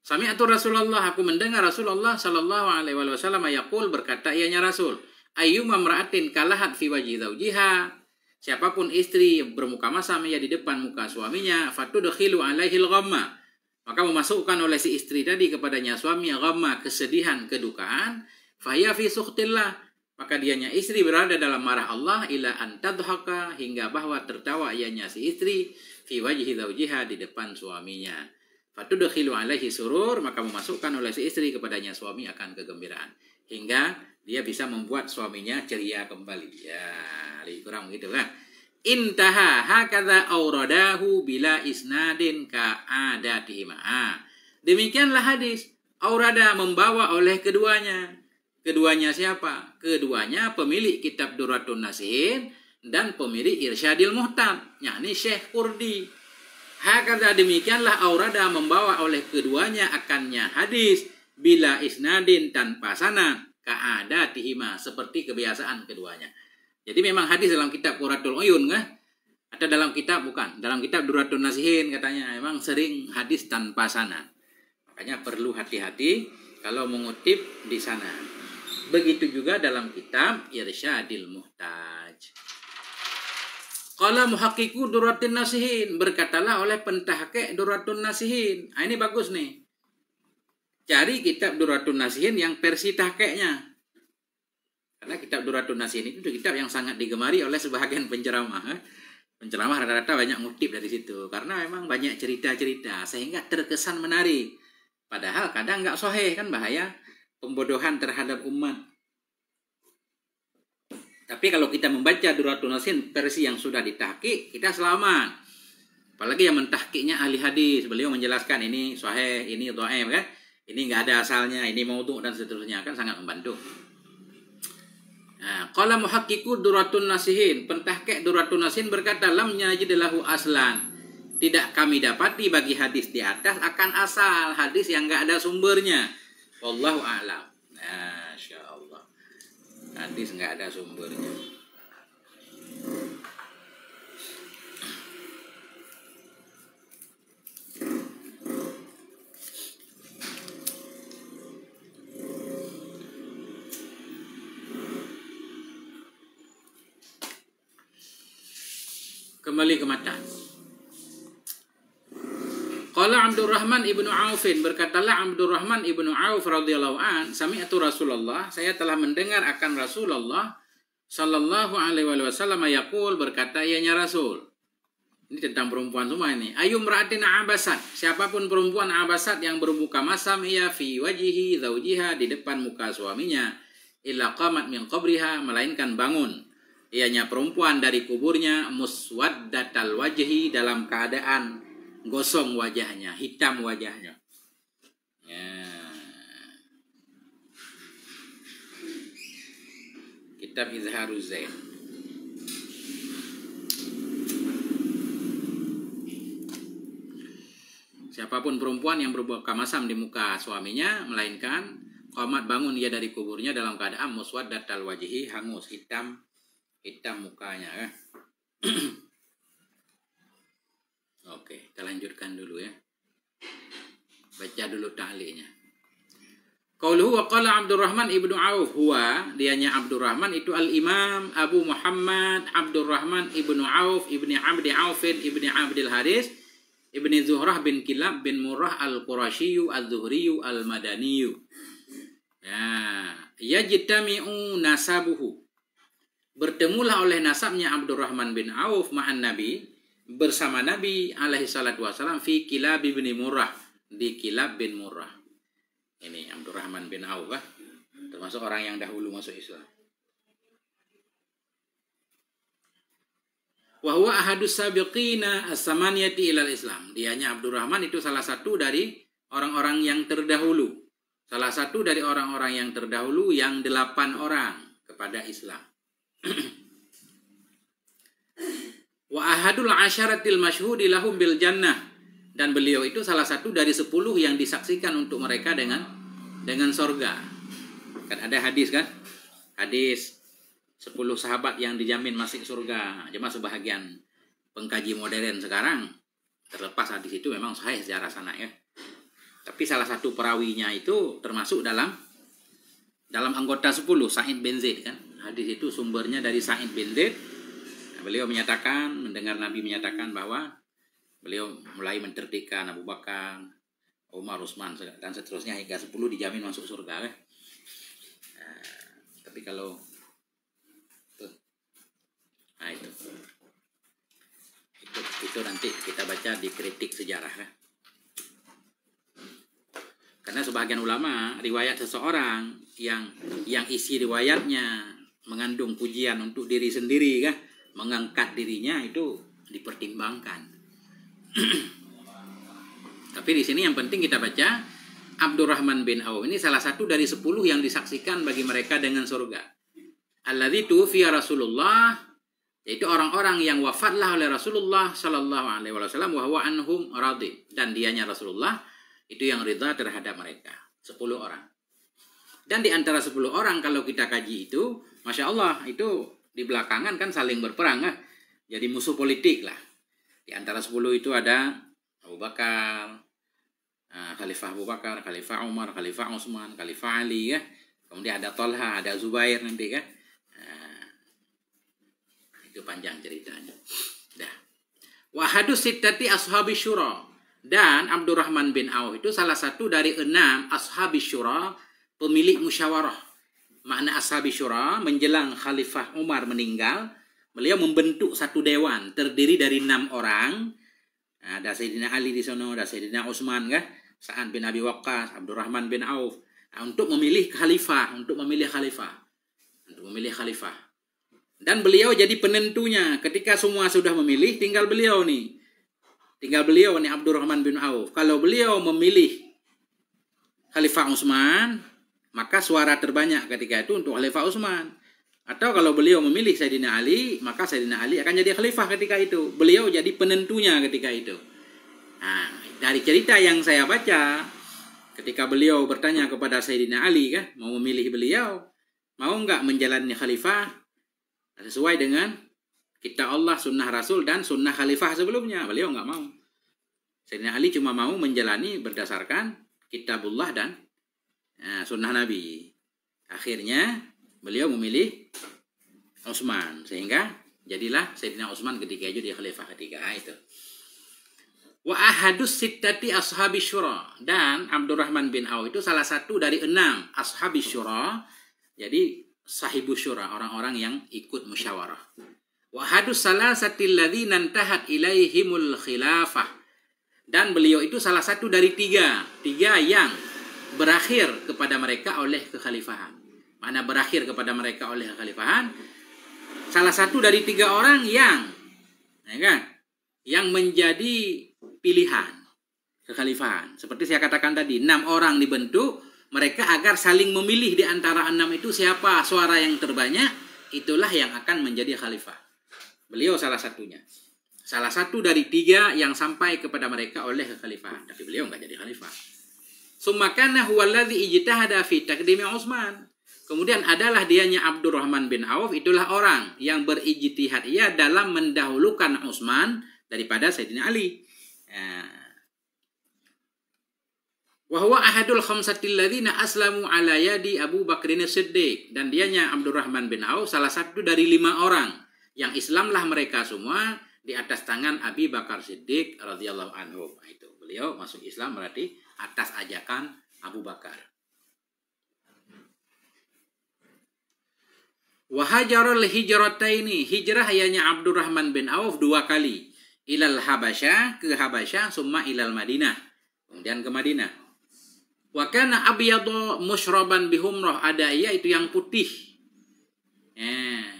Sami'tu Rasulullah, aku mendengar Rasulullah sallallahu alaihi wasallam yaqul, berkata ianya Rasul, ayyuma imra'atin kalahat fi wajhi zawjiha, siapapun istri bermuka masam ia di depan muka suaminya, fatudkhilu alaihil ghamma, maka memasukkan oleh si istri tadi kepadanya suami ghamma, kesedihan, kedukaan, fahya fi sukhtillah, maka dianya istri berada dalam marah Allah, ila an tadhaka, hingga bahwa tertawa ianya si istri, fi wajhi zawjiha, di depan suaminya. Fatudkhilu alaihi surur, maka memasukkan oleh si istri kepadanya suami akan kegembiraan, hingga dia bisa membuat suaminya ceria kembali. Ya, lebih kurang begitu kan. Intaha hakadha auradahu bila isnadin ka'adatihima. Demikianlah hadis. Aurada membawa oleh keduanya. Keduanya siapa? Keduanya pemilik kitab Durratun Nasihin dan pemilik Irsyadil Muhtad, yakni Syekh Qurdi. Hakadha, demikianlah aurada membawa oleh keduanya akannya hadis bila isnadin tanpa sanad ka'adatihima, seperti kebiasaan keduanya. Jadi memang hadis dalam kitab Qurratul Uyun kan? Atau dalam kitab bukan, dalam kitab Durratun Nasihin katanya memang sering hadis tanpa sanad. Makanya perlu hati-hati kalau mengutip di sana. Begitu juga dalam kitab Irsyadil Muhtaj. Qala muhaqqiqu Durratun Nasihin, berkatalah oleh pentahqiq Durratun Nasihin. Ini bagus nih. Cari kitab Durratun Nasihin yang versi tahqiqnya. Karena kitab Durratun Nasihin itu kitab yang sangat digemari oleh sebahagian penceramah. Penceramah rata-rata banyak ngutip dari situ. Karena memang banyak cerita-cerita sehingga terkesan menarik. Padahal kadang nggak sahih, kan bahaya pembodohan terhadap umat. Tapi kalau kita membaca Durratun Nasihin versi yang sudah ditahqiq, kita selamat. Apalagi yang mentahqiqnya ahli hadis. Beliau menjelaskan ini sahih, ini dhaif kan. Ini nggak ada asalnya, ini maudhu' dan seterusnya, kan sangat membantu. Nah, qala muhaqqiqu Durratun Nasihin, pentahqiq Durratun Nasihin berkata, lam yajid lahu aslan. Tidak kami dapati bagi hadis di atas akan asal, hadis yang nggak ada sumbernya. Wallahu a'lam. Masya Allah. Hadis nggak ada sumbernya. Kembali ke matan. Qala Abdurrahman ibnu Aufin, berkatalah Abdurrahman ibnu Auf radhiyallahu an, sami'tu Rasulullah, saya telah mendengar akan Rasulullah sallallahu alaihi wasallam yaqul, berkata ianya Rasul. Ini tentang perempuan semua ini. Ayyum ra'atin abasat, siapapun perempuan abasat yang bermuka masam ia fi wajhihi zawjiha, di depan muka suaminya, illa qamat min qabriha, melainkan bangun ianya perempuan dari kuburnya, muswaddatal wajhi, dalam keadaan gosong wajahnya, hitam wajahnya. Ya. Kitab Izharuz Zain. Siapapun perempuan yang bermuka masam di muka suaminya, melainkan qamat, bangun ia dari kuburnya dalam keadaan muswaddatal wajhi, hangus, hitam mukanya kan. Oke, kita lanjutkan dulu ya. Baca dulu ta'liqnya. Qauluhu wa qala Abdurrahman ibnu Auf, huwa, dianya Abdurrahman itu al-Imam Abu Muhammad Abdurrahman ibnu Auf ibni Abdi Aufin ibni Abdil Haris ibni Zuhrah bin Kilab bin Murrah al-Qurashiyu al-Zuhriyu al-Madaniyu. Ya, yajtami'u nasabuhu, bertemulah oleh nasabnya Abdurrahman bin Auf ma'an Nabi, bersama Nabi alaihi salatu wassalam, fi Kilab bin Murrah, di Kilab bin Murrah. Ini Abdurrahman bin Auf, termasuk orang yang dahulu masuk Islam. Wa huwa ahadus sabiqina as-samaniyati ilal Islam. Dianya Abdurrahman itu salah satu dari orang-orang yang terdahulu. Salah satu dari orang-orang yang terdahulu yang 8 orang kepada Islam. Wa ahadul asyaratil masyhudi lahum bil jannah, Dan beliau itu salah satu dari 10 yang disaksikan untuk mereka dengan sorga. Kan ada hadis kan? Hadis 10 sahabat yang dijamin masuk surga. Cuma sebahagian pengkaji modern sekarang terlepas hadis itu memang sahih secara sanad ya. Tapi salah satu perawinya itu termasuk dalam anggota 10, Sa'id bin Zaid kan. Hadis itu sumbernya dari Sa'id bin Zaid. Nah, beliau menyatakan, mendengar Nabi menyatakan bahwa beliau mulai mentertibkan Abu Bakar, Umar, Utsman dan seterusnya hingga 10 dijamin masuk surga. Tapi kalau itu nanti kita baca di kritik sejarah kan. Karena sebagian ulama riwayat seseorang yang isi riwayatnya mengandung pujian untuk diri sendiri kan, mengangkat dirinya itu dipertimbangkan. Tapi di sini yang penting kita baca Abdurrahman bin Auf ini salah satu dari 10 yang disaksikan bagi mereka dengan surga. Alladzi tuwfiya Rasulullah, yaitu orang-orang yang wafatlah oleh Rasulullah sallallahu alaihi wasallam wa huwa anhum radhi, dan dianya Rasulullah itu yang ridha terhadap mereka. 10 orang. Dan di antara 10 orang kalau kita kaji itu, Masya Allah, itu di belakangan kan saling berperang kan. Jadi musuh politik lah. Di antara 10 itu ada Abu Bakar, Khalifah Abu Bakar, Khalifah Umar, Khalifah Utsman, Khalifah Ali ya. Kemudian ada Talha, ada Zubair nanti kan. Itu panjang ceritanya. Dah. Wa hadus sittati ashabi syura. Dan Abdurrahman bin Auf itu salah satu dari 6 ashabi syura, pemilik musyawarah. Makna ashabi syura, menjelang Khalifah Umar meninggal, beliau membentuk satu dewan terdiri dari 6 orang. Ada Sayyidina Ali di sana, ada Sayyidina Utsman kan, Sa'ad bin Abi Waqqas, Abdurrahman bin Auf. Untuk memilih khalifah. Dan beliau jadi penentunya. Ketika semua sudah memilih, tinggal beliau nih Abdurrahman bin Auf. Kalau beliau memilih Khalifah Utsman, maka suara terbanyak ketika itu untuk Khalifah Utsman. Atau kalau beliau memilih Sayyidina Ali, maka Sayyidina Ali akan jadi khalifah ketika itu. Beliau jadi penentunya ketika itu. Nah, dari cerita yang saya baca, ketika beliau bertanya kepada Sayyidina Ali kan, mau memilih beliau, mau enggak menjalani khalifah sesuai dengan kitab Allah, sunnah Rasul, dan sunnah khalifah sebelumnya. Beliau enggak mau. Sayyidina Ali cuma mau menjalani berdasarkan kitabullah dan sunnah Nabi. Akhirnya beliau memilih Utsman, sehingga jadilah Sayyidina Utsman ketika itu dia khalifah ketiga itu. Wa ahadus sittati ashabi syura, dan Abdurrahman bin Auf itu salah satu dari 6 ashabi syura. Jadi sahibu syura, orang-orang yang ikut musyawarah. Wa hadus salasatil ladzina intahat ilaihimul khilafah, dan beliau itu salah satu dari tiga yang berakhir kepada mereka oleh kekhalifahan. Mana berakhir kepada mereka oleh kekhalifahan? Salah satu dari 3 orang yang menjadi pilihan kekhalifahan. Seperti saya katakan tadi, 6 orang dibentuk mereka agar saling memilih di antara 6 itu siapa suara yang terbanyak, itulah yang akan menjadi khalifah. Beliau salah satunya. Salah satu dari 3 yang sampai kepada mereka oleh kekhalifahan. Tapi beliau enggak jadi khalifah. Summakana huwallazi ijtahada fi taqdimi Utsman. Kemudian adalah dianya Abdurrahman bin Auf, itulah orang yang berijtihad ia dalam mendahulukan Utsman daripada Sayyidina Ali. Wa huwa ahadul khamsatil ladzina aslamu ala yadi Abu Bakrin As-Siddiq, dan dianya Abdurrahman bin Auf salah satu dari 5 orang yang Islamlah mereka semua di atas tangan Abi Bakar Siddiq radhiyallahu anhu. Itu beliau masuk Islam berarti atas ajakan Abu Bakar. Wa hajarul hijrataini, hijrah ianya Abdurrahman bin Auf 2 kali. Ilal Habasyah, ke Habasyah, summa ilal Madinah, kemudian ke Madinah. Wa kana abyadu musyraban bihumrah, ada ia itu yang putih.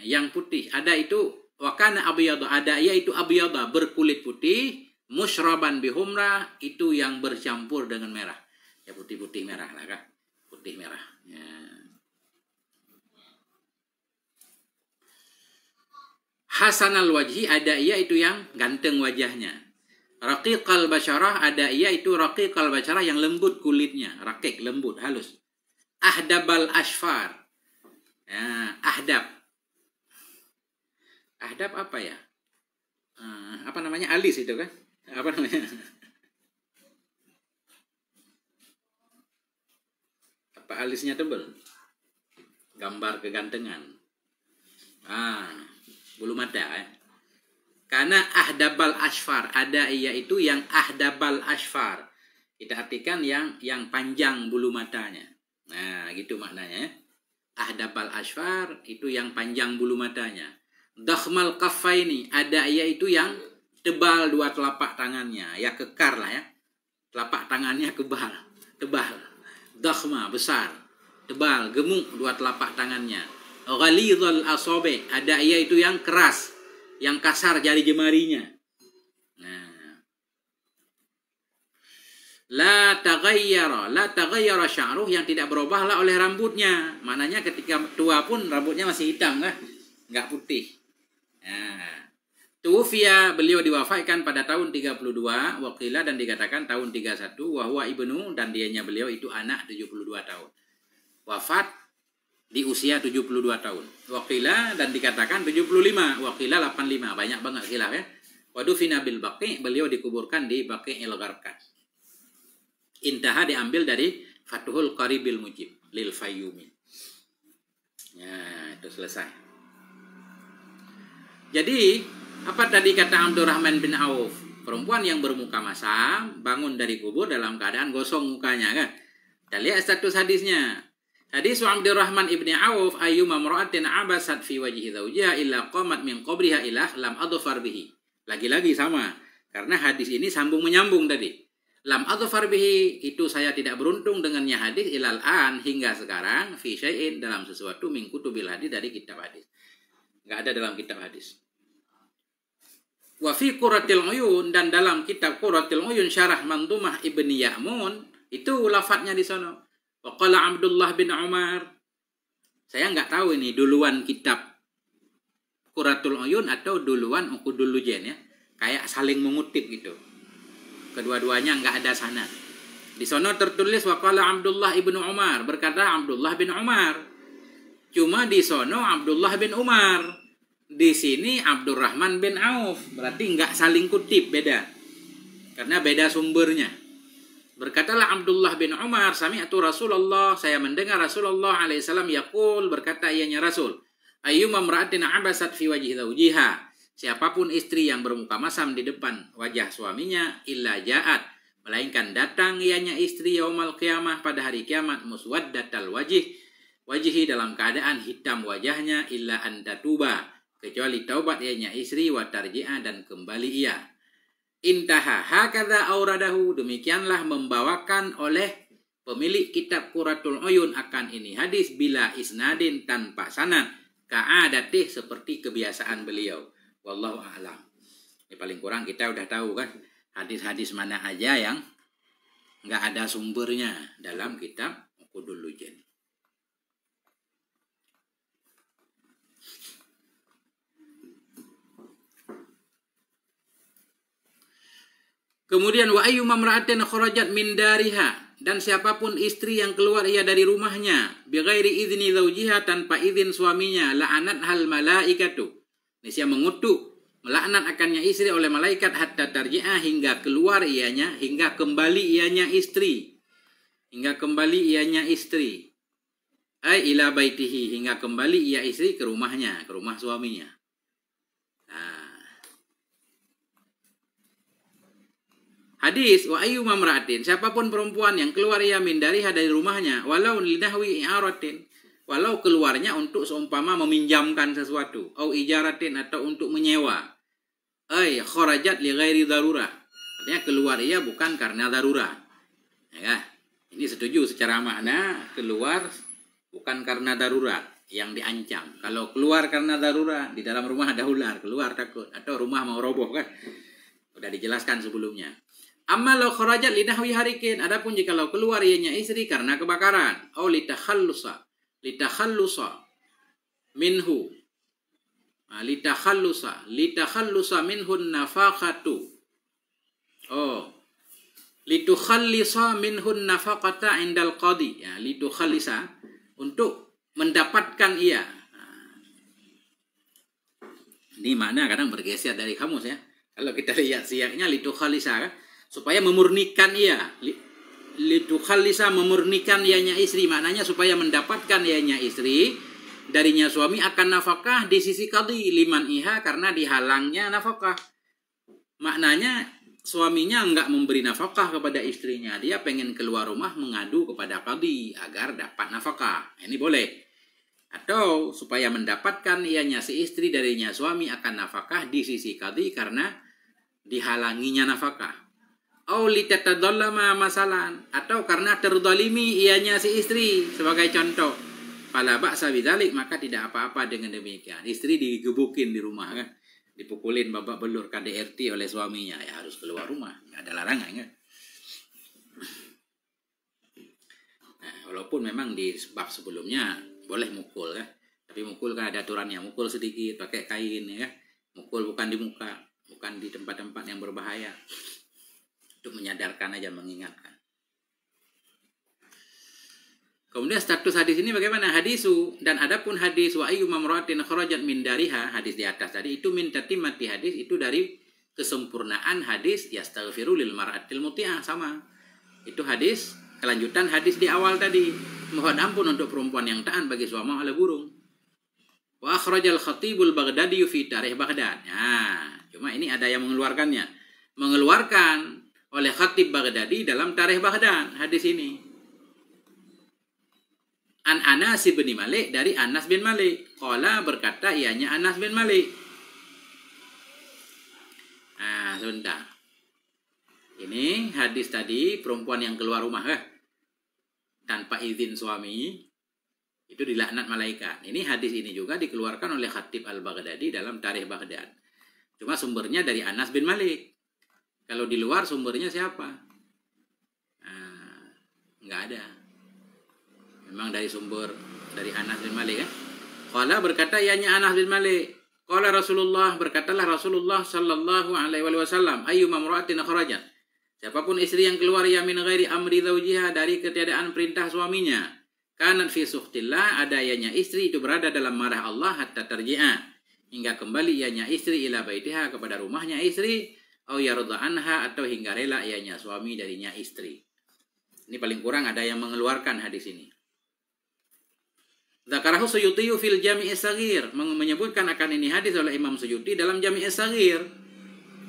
Yang putih, ada itu wa kana abyadu, ada ia itu abyada, berkulit putih, musyraban bihumrah, itu yang bercampur dengan merah. Ya putih-putih merah lah kan. Putih merah. Ya. Hasanal wajhi, ada ia itu yang ganteng wajahnya. Raqiqal basyarah, ada ia itu raqiqal basyarah yang lembut kulitnya, raqiq lembut, halus. Ahdabal asfar. Ya, ahdab. Ahdab apa ya? Apa namanya? Alis itu kan? Apa namanya? Apa alisnya tebal? Gambar kegantengan. Bulu mata ya. Karena ahdabal asfar, ada ia itu yang ahdabal asfar. Kita artikan yang panjang bulu matanya. Nah, gitu maknanya. Ahdabal asfar itu yang panjang bulu matanya. Dakhmal kaffaini, ada ia itu yang tebal dua telapak tangannya, ya kekar lah ya. Telapak tangannya tebal. Dakhma, besar, tebal, gemuk dua telapak tangannya. Ghalidhal asabi, ada ia itu yang keras, yang kasar jari jemarinya. Nah, la taghayyara sya'ruh, yang tidak berubahlah oleh rambutnya. Maknanya ketika tua pun rambutnya masih hitam kan? Enggak putih. Nah, tuwfiya, beliau diwafatkan pada tahun 32, waqila, dan dikatakan tahun 31, wa huwa ibnu, dan dianya beliau itu anak 72 tahun. Wafat di usia 72 tahun. Waqila, dan dikatakan 75, waqila 85. Banyak banget khilaf ya. Wa dufina bil Baqi', beliau dikuburkan di Baqi'il Gharqad. Intaha diambil dari Fathul Qaribil Mujib lil Fayyumi. Ya, itu selesai. Jadi, apa tadi kata Abdurrahman bin Auf? Perempuan yang bermuka masam bangun dari kubur dalam keadaan gosong mukanya kan? Kita lihat status hadisnya. Hadis Abdurrahman ibni Auf, ayyuma mar'atin abasat fi wajhi zawjiha illa qamat min qabriha ilah lam adfar bihi. Lagi-lagi sama, karena hadis ini sambung menyambung tadi. Lam adfar bihi, itu saya tidak beruntung dengannya hadis ilal an, hingga sekarang, fi syai'in, dalam sesuatu min kutubil hadis, dari kitab hadis. Enggak ada dalam kitab hadis. Wa fi Qurratil Uyun, dan dalam kitab Qurratil Uyun syarah Mandumah Ibni Ya'mun, itu lafadznya di sana. Wa qala Abdullah bin Umar. Saya enggak tahu ini duluan kitab Qurratul Uyun atau duluan Uqudul Lujain ya. Kayak saling mengutip gitu. Kedua-duanya enggak ada sanad. Di sana tertulis wa qala Abdullah ibn Umar, berkata Abdullah bin Umar. Cuma di sana Abdullah bin Umar. Di sini Abdurrahman bin Auf. Berarti enggak saling kutip, beda. Karena beda sumbernya. Berkatalah Abdullah bin Umar, sami'tu Rasulullah, saya mendengar Rasulullah alaihi salam yaqul, berkata ianya Rasul, ayyuma imra'atin abasat fi wajhi zawjiha, siapapun istri yang bermuka masam di depan wajah suaminya, illa ja'at, melainkan datang ianya istri yaumal qiyamah, pada hari kiamat, muswaddatal wajhi, dalam keadaan hitam wajahnya, illa an tatuba, kecuali taubat ianya istri, wa tarji'a, dan kembali ia. Intaha hakadha auradahu, demikianlah membawakan oleh pemilik kitab Qurratul Uyun akan ini hadis bila isnadin, tanpa sanad, ka'adatih, seperti kebiasaan beliau. Wallahu a'lam. Ini paling kurang kita udah tahu kan hadis-hadis mana aja yang nggak ada sumbernya dalam kitab Uqudul Lujain. Kemudian wa ayyuma imra'atin kharajat min dariha, dan siapapun istri yang keluar ia dari rumahnya bighairi idzni zawjiha, tanpa izin suaminya, la'anat hal malaikatu, niscaya mengutuk, melaknat akannya istri oleh malaikat, hatta tarji'ah, hingga keluar ianya, hingga kembali ianya istri, ai ila baitihi, hingga kembali ia istri ke rumahnya, ke rumah suaminya. Nah, hadis wa ayyuma imra'atin, siapapun perempuan yang keluar ia min dariha, dari rumahnya, walau linahwi i'aratin, walau keluarnya untuk seumpama meminjamkan sesuatu, au ijaratin, atau untuk menyewa, ay kharajat li ghairi darurah, artinya keluar ia bukan karena darurat. Ya, ini setuju secara makna, keluar bukan karena darurat yang diancam. Kalau keluar karena darurat, di dalam rumah ada ular, keluar takut, atau rumah mau roboh kan, udah dijelaskan sebelumnya. Amma law kharajat linahwi harikin, adapun jika law keluar ianya istri karena kebakaran, au litakhallusa minhu, litakhallusa minhun nafakhatu, Oh, litukhallisa minhun nafaqata indal qadi. Ya, litukhallisa untuk mendapatkan ia. Ini makna kadang bergeser dari kamus ya. Kalau kita lihat siaknya litukhalisa, supaya memurnikan ia. Litukhalisa memurnikan ianya istri, maknanya supaya mendapatkan ianya istri darinya suami akan nafkah di sisi qadhi liman iha, karena dihalangnya nafkah. Maknanya suaminya enggak memberi nafkah kepada istrinya, dia pengen keluar rumah mengadu kepada qadhi agar dapat nafkah. Ini boleh. Atau supaya mendapatkan ianya si istri darinya suami akan nafkah di sisi qadhi karena dihalanginya nafkah. Au litatadallama masalan, atau karena terdolimi ianya si istri sebagai contoh. Fala ba'sa bidzalik, maka tidak apa-apa dengan demikian. Istri digebukin di rumah kan, dipukulin babak belur KDRT oleh suaminya, ya harus keluar rumah, nggak ada larangan kan. Nah, walaupun memang di bab sebelumnya boleh mukul ya, tapi mukul kan ada aturannya, mukul sedikit pakai kain ya, mukul bukan di muka, bukan di tempat-tempat yang berbahaya, untuk menyadarkan aja, mengingatkan. Kemudian status hadis ini bagaimana? Hadisu, dan adapun hadis wa ayyu mamra'atin kharajat min dariha, hadis di atas tadi itu min tatimati hadis, itu dari kesempurnaan hadis yastaghfiru lil mar'atil muti'ah, sama. Itu hadis kelanjutan hadis di awal tadi, mohon ampun untuk perempuan yang taat bagi suami oleh burung. Wa akhrajal khatibul Baghdadi fi tarikh Baghdad. Nah, cuma ini ada yang mengeluarkannya. Mengeluarkan oleh Khatib Baghdadi dalam tarikh Baghdad hadis ini. An Anas bin Malik, dari Anas bin Malik. Qala, berkata ianya Anas bin Malik. Nah, sebentar. Ini hadis tadi, perempuan yang keluar rumah tanpa izin suami, itu dilaknat malaikat. Ini hadis ini juga dikeluarkan oleh Khatib Al-Baghdadi dalam tarikh Baghdad. Cuma sumbernya dari Anas bin Malik. Kalau di luar sumbernya siapa? Nah, nggak ada. Memang dari sumber dari Anas bin Malik kan. Qala, berkata ianya Anas bin Malik. Qala Rasulullah, berkatalah Rasulullah sallallahu alaihi wasallam, ayyu mamra'atin kharajat, siapapun istri yang keluar ya min ghairi amri zawjiha, dari ketiadaan perintah suaminya, kanat fi sukhtillah, ada ianya istri itu berada dalam marah Allah hatta tarji'a, hingga kembali ianya istri ila baitiha, kepada rumahnya istri, au yarda anha, atau hingga rela ianya suami darinya istri. Ini paling kurang ada yang mengeluarkan hadis ini. Dzakarahu Suyuti fil Jami' as-Saghir, menyebutkan akan ini hadis oleh Imam Suyuti dalam Jami' as-Saghir.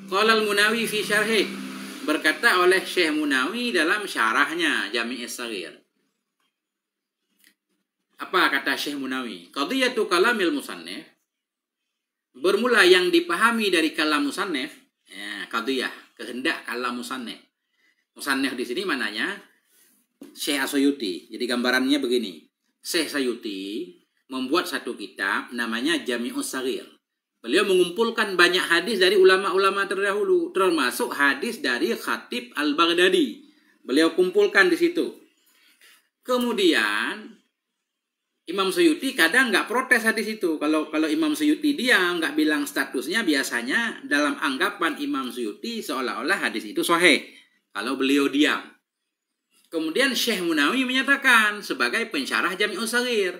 Qala al-Munawi fi syarhi, berkata oleh Syekh Munawi dalam syarahnya Jami' as-Saghir. Apa kata Syekh Munawi? Qadiyatu kalamil musannif, bermula yang dipahami dari kalam musannif, ya, qadiyah, kehendak kalam musannif. Musannif di sini mananya Syekh As-Suyuti. Jadi gambarannya begini. Syekh Suyuti membuat satu kitab namanya Jami'us Saghir. Beliau mengumpulkan banyak hadis dari ulama-ulama terdahulu, termasuk hadis dari Khatib Al-Baghdadi. Beliau kumpulkan di situ. Kemudian Imam Suyuti kadang nggak protes hadis itu. Kalau Imam Suyuti dia nggak bilang statusnya, biasanya dalam anggapan Imam Suyuti seolah-olah hadis itu sahih. Kalau beliau diam. Kemudian Syekh Munawi menyatakan sebagai pensyarah Jami'us Saghir.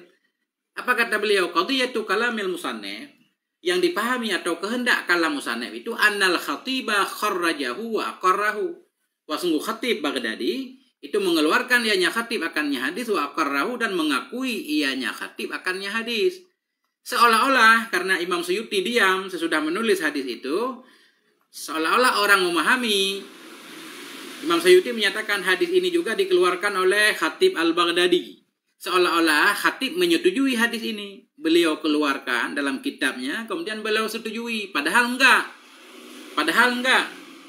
Apa kata beliau? Qadiyatu kalamil musannif, yang dipahami atau kehendak kalam musannif itu annal khatiba kharrajahu wa aqarrahu. Wa sungguh Khatib Baghdadi itu mengeluarkan ianya Khatib akannya hadis, wa aqarrahu, dan mengakui ianya Khatib akannya hadis. Seolah-olah karena Imam Suyuti diam sesudah menulis hadis itu, seolah-olah orang memahami Imam Suyuti menyatakan hadis ini juga dikeluarkan oleh Khatib Al-Baghdadi. Seolah-olah Khatib menyetujui hadis ini. Beliau keluarkan dalam kitabnya, kemudian beliau setujui. Padahal enggak.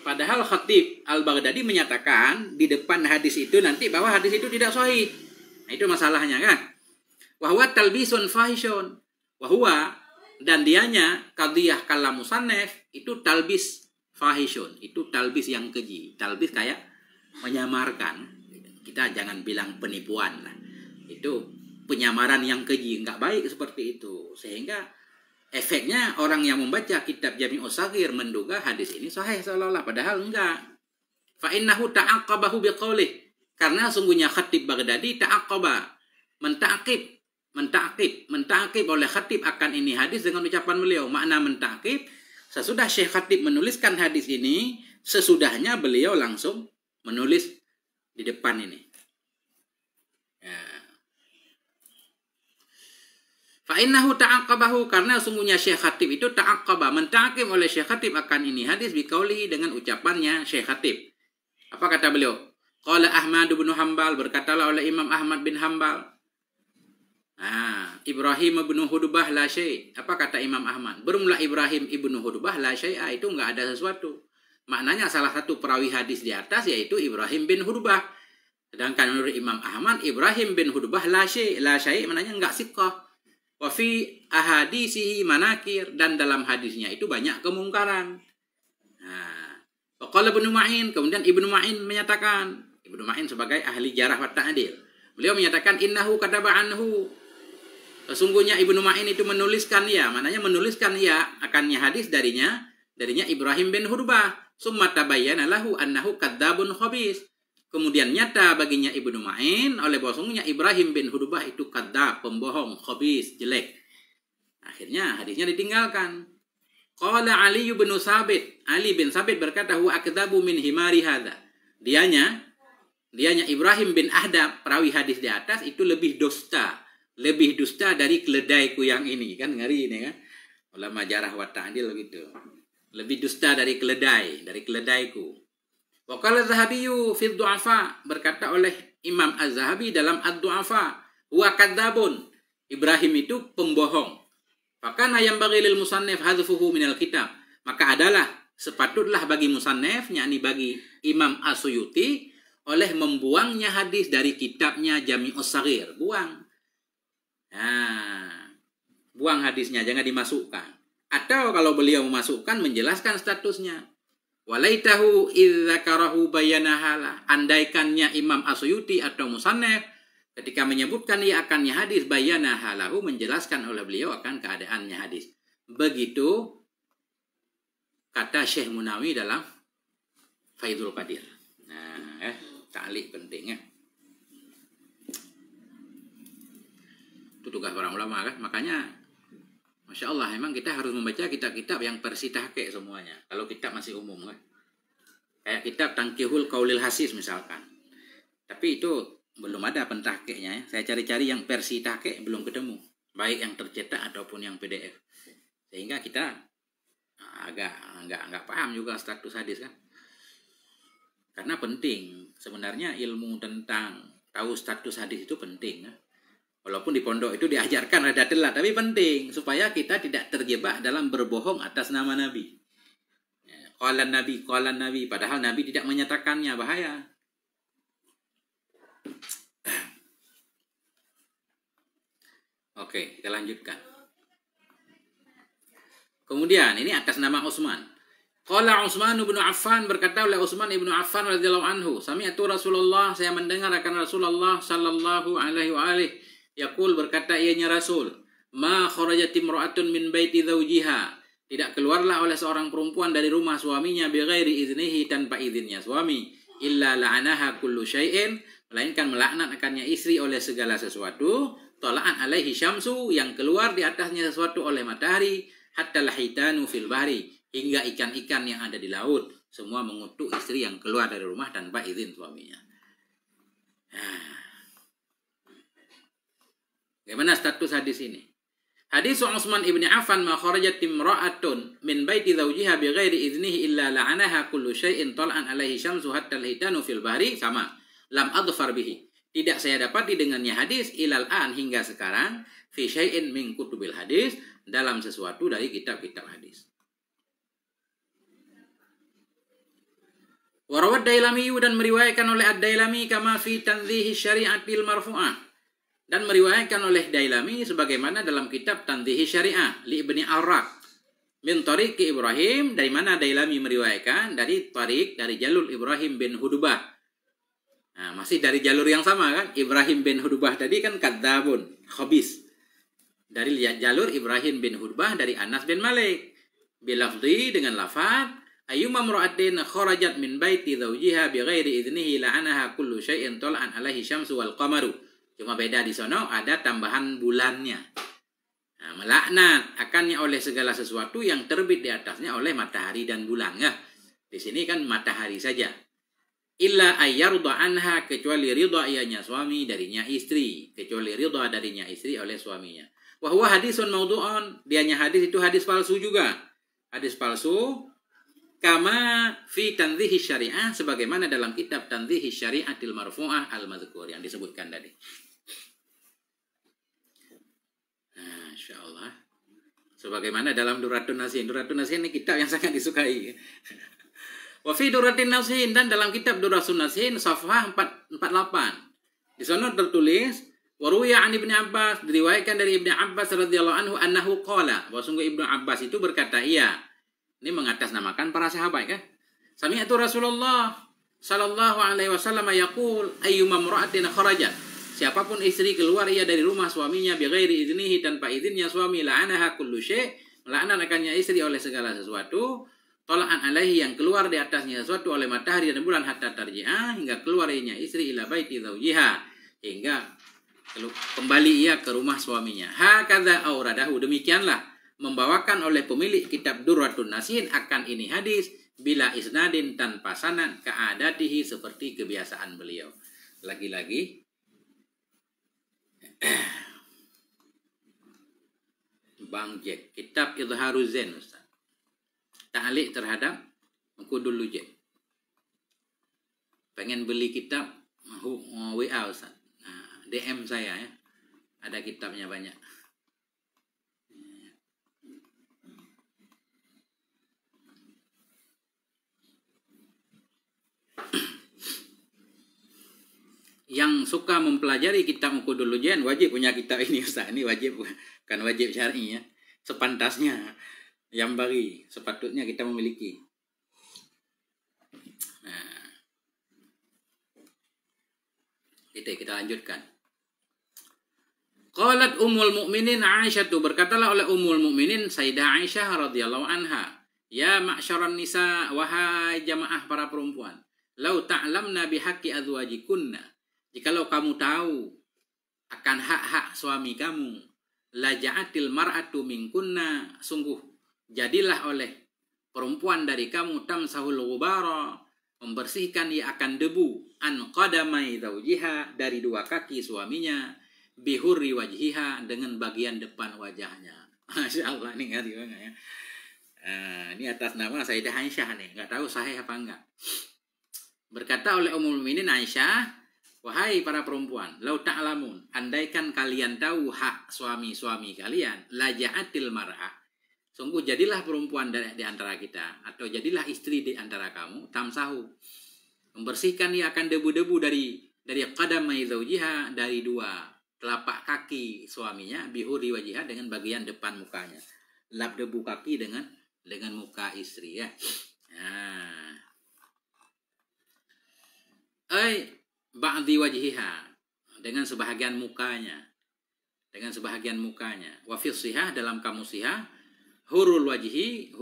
Padahal Khatib Al-Baghdadi menyatakan di depan hadis itu nanti bahwa hadis itu tidak sahih. Nah, itu masalahnya kan. Wahwa talbisun fahishun. Wahwa, dan dianya qadiyah kalam musannif itu talbis fahishun, itu talbis yang keji. Talbis kayak menyamarkan. Kita jangan bilang penipuan lah. Itu penyamaran yang keji, nggak baik seperti itu. Sehingga efeknya orang yang membaca kitab Jami'us Saghir menduga hadis ini sahih seolah-olah, padahal enggak. Fa innahu ta'aqqabahu biqaulih. Karena sungguhnya Khatib Baghdadi ta'aqqaba, mentakib oleh Khatib akan ini hadis dengan ucapan beliau. Makna mentakib, sesudah Syekh Khatib menuliskan hadis ini, sesudahnya beliau langsung menulis di depan ini. Ya. Fa'innahu ta'aqqabahu, karena sungguhnya Syekh Khatib itu ta'aqqaba, mentakib oleh Syekh Khatib akan ini hadis biqaulihi, dengan ucapannya Syekh Khatib. Apa kata beliau? Qala Ahmad bin Hanbal, berkatalah oleh Imam Ahmad bin Hanbal. Ibrahim bin Hudbah la syai'. Apa kata Imam Ahmad? Bermula Ibrahim ibnu Hudbah la syai'a, itu enggak ada sesuatu. Maknanya salah satu perawi hadis di atas yaitu Ibrahim bin Hudbah. Sedangkan menurut Imam Ahmad, Ibrahim bin Hudbah la syai', la syai' maknanya enggak siqah. Wa fi ahadisihi manakir, dan dalam hadisnya itu banyak kemungkaran. Qala Ibnu Ma'in, kemudian Ibnu Ma'in menyatakan, Ibnu Ma'in sebagai ahli jarah wa ta'dil, beliau menyatakan innahu kataba anhu, sesungguhnya Ibnu Ma'in itu menuliskan ya, maknanya menuliskan ya akannya hadis darinya Ibrahim bin Hudbah. Summa tabayyana lahu annahu kadzabun khabis. Kemudian nyata baginya Ibnu Ma'in oleh bahwasanya Ibrahim bin Hudbah itu kadzab, pembohong, khabis, jelek. Akhirnya hadisnya ditinggalkan. Qala Ali bin Sabit, Ali bin Sabit berkata, huwa akdzabu min himari hadza. Dianya Ibrahim bin Ahdab, perawi hadis di atas, itu lebih dusta dari keledaiku yang ini. Kan ngeri ini kan. Ulama jarah wa ta'dil gitu. Lebih dusta dari keledaiku. Wa qala Az-Zahabi fi Ad-Du'afa, berkata oleh Imam Az-Zahabi dalam Ad-Du'afa, huwa kadzabun. Ibrahim itu pembohong. Fakana yang bagi lil musannif hadfuhu minal kitab, maka adalah sepatutlah bagi musannif, yakni bagi Imam As-Suyuti, oleh membuangnya hadis dari kitabnya Jami'us Shaghir. Buang hadisnya, jangan dimasukkan. Atau kalau beliau memasukkan, menjelaskan statusnya. Walaitahu idzakarahu bayanahala, andaikannya Imam As-Suyuti atau musannif ketika menyebutkan ia akannya hadis, bayanahalahu, menjelaskan oleh beliau akan keadaannya hadis. Begitu kata Syekh Munawi dalam Faidul Qadir. Ta'liq penting ya. Itu tugas para ulama kan. Makanya Masya Allah, memang kita harus membaca kitab-kitab yang versi tahqiq semuanya. Kalau kitab masih umum kan. Kayak kitab Tangkihul Qaulil Hasis misalkan. Tapi itu belum ada pentahqiqnya ya. Saya cari-cari yang versi tahqiq belum ketemu, baik yang tercetak ataupun yang PDF. Sehingga kita agak nggak paham juga status hadis kan. Karena penting sebenarnya ilmu tentang tahu status hadis itu penting ya. Walaupun di pondok itu diajarkan rada telat, tapi penting supaya kita tidak terjebak dalam berbohong atas nama Nabi. Qala Nabi, padahal Nabi tidak menyatakannya, bahaya. Oke, kita lanjutkan. Kemudian ini atas nama Utsman. Qala Utsman bin Affan, berkata oleh Utsman bin Affan radhiyallahu anhu, sami'tu Rasulullah, saya mendengar akan Rasulullah sallallahu alaihi wa alihi yaqul, berkata ianya Rasul, ma kharajat imra'atun min baiti zawjiha, tidak keluarlah oleh seorang perempuan dari rumah suaminya bighairi iznihi, tanpa izinnya suami, illa la'anaha kullu syai'in, melainkan melaknat akannya istri oleh segala sesuatu, tala'an alaihi syamsu, yang keluar di atasnya sesuatu oleh matahari, hatta lahitanu fil bahri, hingga ikan-ikan yang ada di laut semua mengutuk istri yang keluar dari rumah tanpa izin suaminya. Bagaimana status hadis ini? Hadis Utsman ibn Affan, ma kharajat imra'atun min baiti zawjiha bighairi iznihi illa la'anaha kullu syai'in tal'an alaihi syamsu hatta lahitanu fil bahri, sama. Lam adfar bihi, tidak saya dapati dengannya hadis ilal an, hingga sekarang, fi syai'in min kutubil hadis, dalam sesuatu dari kitab-kitab hadis. Warawad Dailami, dan meriwayatkan oleh Ad-Dailami kama fi tanzihi syari'atil marfu'ah, dan meriwayatkan oleh Dailami sebagaimana dalam kitab Tanzihi Syariah li Ibni Arraq min tariqi Ibrahim, dari mana Dailami meriwayatkan dari jalur Ibrahim bin Hudbah. Nah, masih dari jalur yang sama kan, Ibrahim bin Hudbah tadi kan kadzabun, khabis. Dari jalur Ibrahim bin Hudbah dari Anas bin Malik, bilafzi, dengan lafaz Ayyuma imra'atin kharajat min baiti zawjiha bighairi idnihi la'anaha kullu syai'in tal'an alaihi syamsu wal qamaru. Cuma beda di sono ada tambahan bulannya. Nah, melaknat akannya oleh segala sesuatu yang terbit di atasnya oleh matahari dan bulan. Ya. Di sini kan matahari saja. Illa ayyarda anha, kecuali ridha ianya suami darinya istri. Kecuali ridha darinya istri oleh suaminya. Wa huwa hadisun maudhu'un. Dianya hadis itu hadis palsu juga. Hadis palsu. Kama fi tanzihi syariah, sebagaimana dalam kitab tanzihi syariatil marfu'ah al-madhkur yang disebutkan tadi. Nah, insyaallah. Sebagaimana dalam Duratun Nasihin. Duratun Nasihin ini kitab yang sangat disukai. Wa fi Duratin Nasihin, dan dalam kitab Duratun Nasihin safhah 48. Di sana tertulis wa ruwiya an Ibnu Abbas, diriwayatkan dari Ibnu Abbas radhiyallahu anhu annahu qala, bahwa sungguh Ibnu Abbas itu berkata, iya. Ini mengatasnamakan para sahabat kan. Sami'tu Rasulullah sallallahu alaihi wasallam yaqul ayyuma imra'atin kharajat. Siapapun istri keluar ia dari rumah suaminya bighairi idnihi, tanpa izinnya suami, la'anaha kullu syai', melaknat akannya istri oleh segala sesuatu, tala'an alaihi, yang keluar di atasnya sesuatu oleh matahari dan bulan, hatta tarji'ah, hingga keluar ianya istri ila baiti zawjiha, hingga kembali ia ke rumah suaminya. Hakadza auradahu, demikianlah membawakan oleh pemilik kitab Durratun Nasihin akan ini hadis bila isnadin, tanpa sanad, ka'adatihi, seperti kebiasaan beliau. Lagi-lagi Bang Jack, kitab Idharuz Zain Ustaz, ta'liq terhadap Qudul Lujen. Pengen beli kitab WA Ustaz. Nah, DM saya ya. Ada kitabnya banyak. Yang suka mempelajari kitab Qudul Lujen wajib punya kitab ini Ustaz. Ini wajib, bukan wajib syar'i ya. Sepantasnya, yang bagi, sepatutnya kita memiliki. Nah, kita lanjutkan. Qalat Ummul Mukminin Aisyah, berkatalah oleh Ummul Mukminin Sayyidah Aisyah radhiyallahu anha, ya ma'syaran nisa, wahai jamaah para perempuan, lau ta'lamna bihaqqi azwajikunna, jikalau kamu tahu akan hak-hak suami kamu, la ja'atil mar'atu minkunna, sungguh jadilah oleh perempuan dari kamu, tamsahul ghubara, membersihkan ia akan debu, an qadamai zawjiha, dari dua kaki suaminya, bihurri wajhiha, dengan bagian depan wajahnya. Masya Allah, ini ngerti banget ya. Ini atas nama Sayyidah Aisyah nih, nggak tahu sahih apa enggak. Berkata oleh Ummul Mukminin Aisyah, wahai para perempuan, lau ta'lamun, andaikan kalian tahu hak suami-suami kalian, la ja'atil mar'ah, sungguh jadilah perempuan di antara kita, atau jadilah istri di antara kamu, tamsahu, membersihkan ia akan debu-debu dari qadamai zawjiha, dari dua telapak kaki suaminya, bihuri wajiha, dengan bagian depan mukanya, lap debu kaki dengan muka istri ya. Nah, ba'dhi wajhiha, dengan sebahagian mukanya, wa fi shihah, dalam kamus shihah, hurul wajhi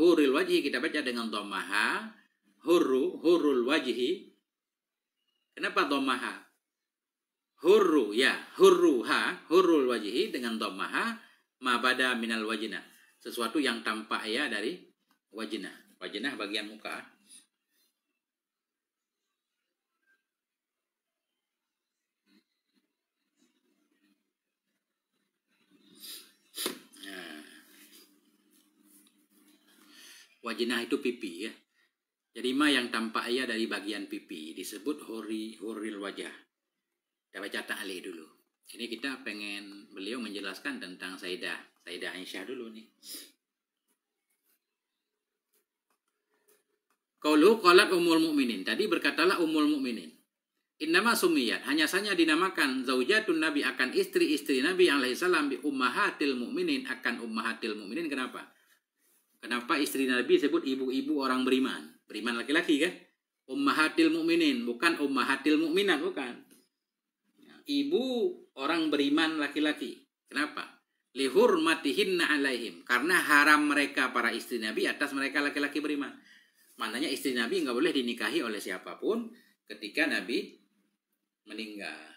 kita baca dengan dhammaha, hurul wajhi. Kenapa dhammaha? Hurul wajhi dengan dhammaha, ma bada minal wajnah, sesuatu yang tampak ya dari wajnah bagian muka. Wajnah itu pipi ya. Jadi yang tampak ya dari bagian pipi disebut huril wajah. Kita baca ta'liq dulu. Ini kita pengen beliau menjelaskan tentang Sayyidah Aisyah dulu nih. Qaulu qalat Ummul Mukminin. Tadi berkatalah Ummul Mukminin. Innama sumiyat, hanya saja dinamakan zaujatun Nabi, akan istri-istri Nabi alaihi salam, bi ummahatil mukminin, akan ummahatil mukminin. Kenapa istri Nabi disebut ibu-ibu orang beriman? Beriman laki-laki kan? Ummahatil mukminin, bukan ummahatil mukminat, bukan. Ibu orang beriman laki-laki. Kenapa? Lihurmatihinna alaihim, karena haram mereka para istri Nabi atas mereka laki-laki beriman. Maknanya istri Nabi nggak boleh dinikahi oleh siapapun ketika Nabi meninggal.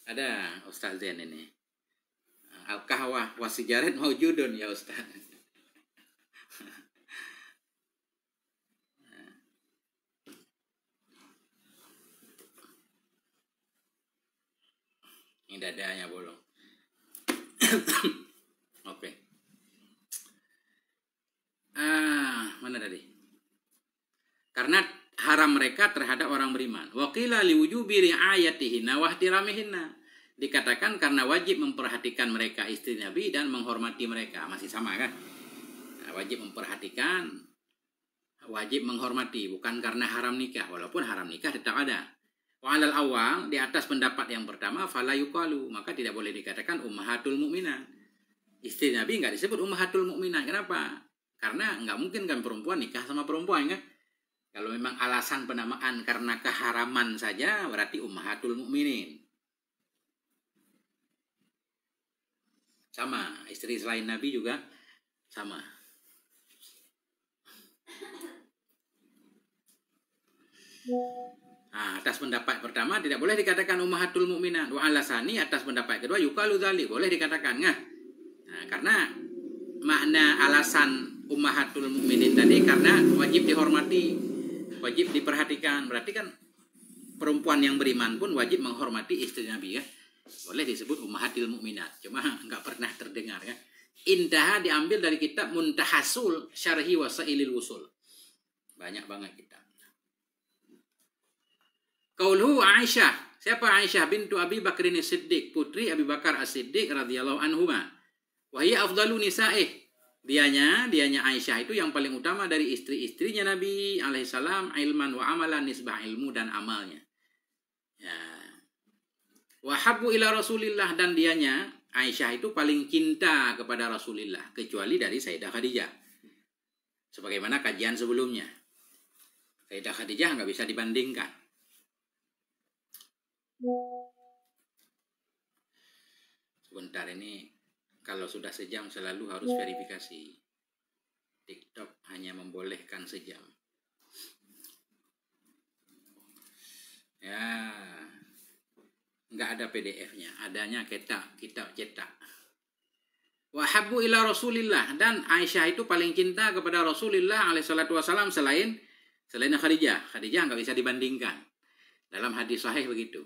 Ada Ustaz Zain ini. Al-kahwah wasijarat maujudun ya Ustaz. Ini dadanya bolong. Oke. Mana tadi? Karena haram mereka terhadap orang beriman. Wa qila liwujubi ri'ayatihinna wa ihtiramihinna. Dikatakan karena wajib memperhatikan mereka istri Nabi dan menghormati mereka. Masih sama kan? Nah, wajib memperhatikan, wajib menghormati, bukan karena haram nikah. Walaupun haram nikah tetap ada. Wa alal awal, di atas pendapat yang pertama, fala yuqalu, maka tidak boleh dikatakan ummahatul mukminat. Istri Nabi nggak disebut ummahatul mukminat. Kenapa? Karena nggak mungkin kan perempuan nikah sama perempuan kan? Kalau memang alasan penamaan karena keharaman saja, berarti ummahatul mukminin. Sama, istri selain Nabi juga sama. Nah, atas pendapat pertama tidak boleh dikatakan ummahatul mukminat. Wa alasani, atas pendapat kedua yuqalu dzalik, boleh dikatakan. Nah, karena makna alasan ummahatul mukminin tadi karena wajib dihormati, wajib diperhatikan. Berarti kan perempuan yang beriman pun wajib menghormati istri Nabi ya. Boleh disebut ummahatil mukminat. Cuma enggak pernah terdengar ya. Indah diambil dari kitab Muntahasul Syarhi Wasailil Wusul. Banyak banget kitab. Qauluhu Aisyah. Siapa Aisyah bintu Abi Bakrin As-Siddiq, putri Abi Bakar As-Siddiq radhiyallahu anhuma. Wa hiya afdalu nisa'ih. Dianya Aisyah itu yang paling utama dari istri-istrinya Nabi alaihissalam, ilman wa amalan, nisbah ilmu dan amalnya. Ya. Wa habbu ila Rasulillah, dan dianya Aisyah itu paling cinta kepada Rasulullah kecuali dari Sayyidah Khadijah. Sebagaimana kajian sebelumnya. Sayyidah Khadijah nggak bisa dibandingkan. Sebentar ini, kalau sudah sejam selalu harus verifikasi. TikTok hanya membolehkan sejam. Ya, nggak ada PDF-nya, adanya kitab cetak. Wa habbu ila Rasulillah, dan Aisyah itu paling cinta kepada Rasulullah alaihissalatu wassalam selain Khadijah. Khadijah nggak bisa dibandingkan. Dalam hadis sahih begitu.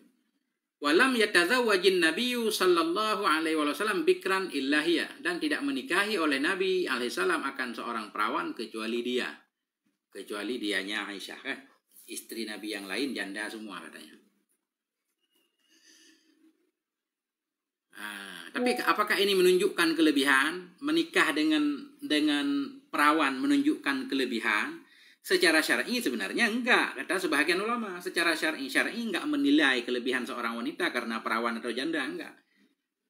Walam yatazawwajin nabiyyu sallallahu alaihi wasallam bikran illahiyah, dan tidak menikahi oleh Nabi alaihissalam akan seorang perawan kecuali dia. Kecuali dianya Aisyah kan. Istri Nabi yang lain janda semua katanya. Tapi apakah ini menunjukkan kelebihan? Menikah dengan perawan menunjukkan kelebihan? Secara syar'i sebenarnya enggak, kata sebahagian ulama. Secara syar'i enggak menilai kelebihan seorang wanita karena perawan atau janda, enggak.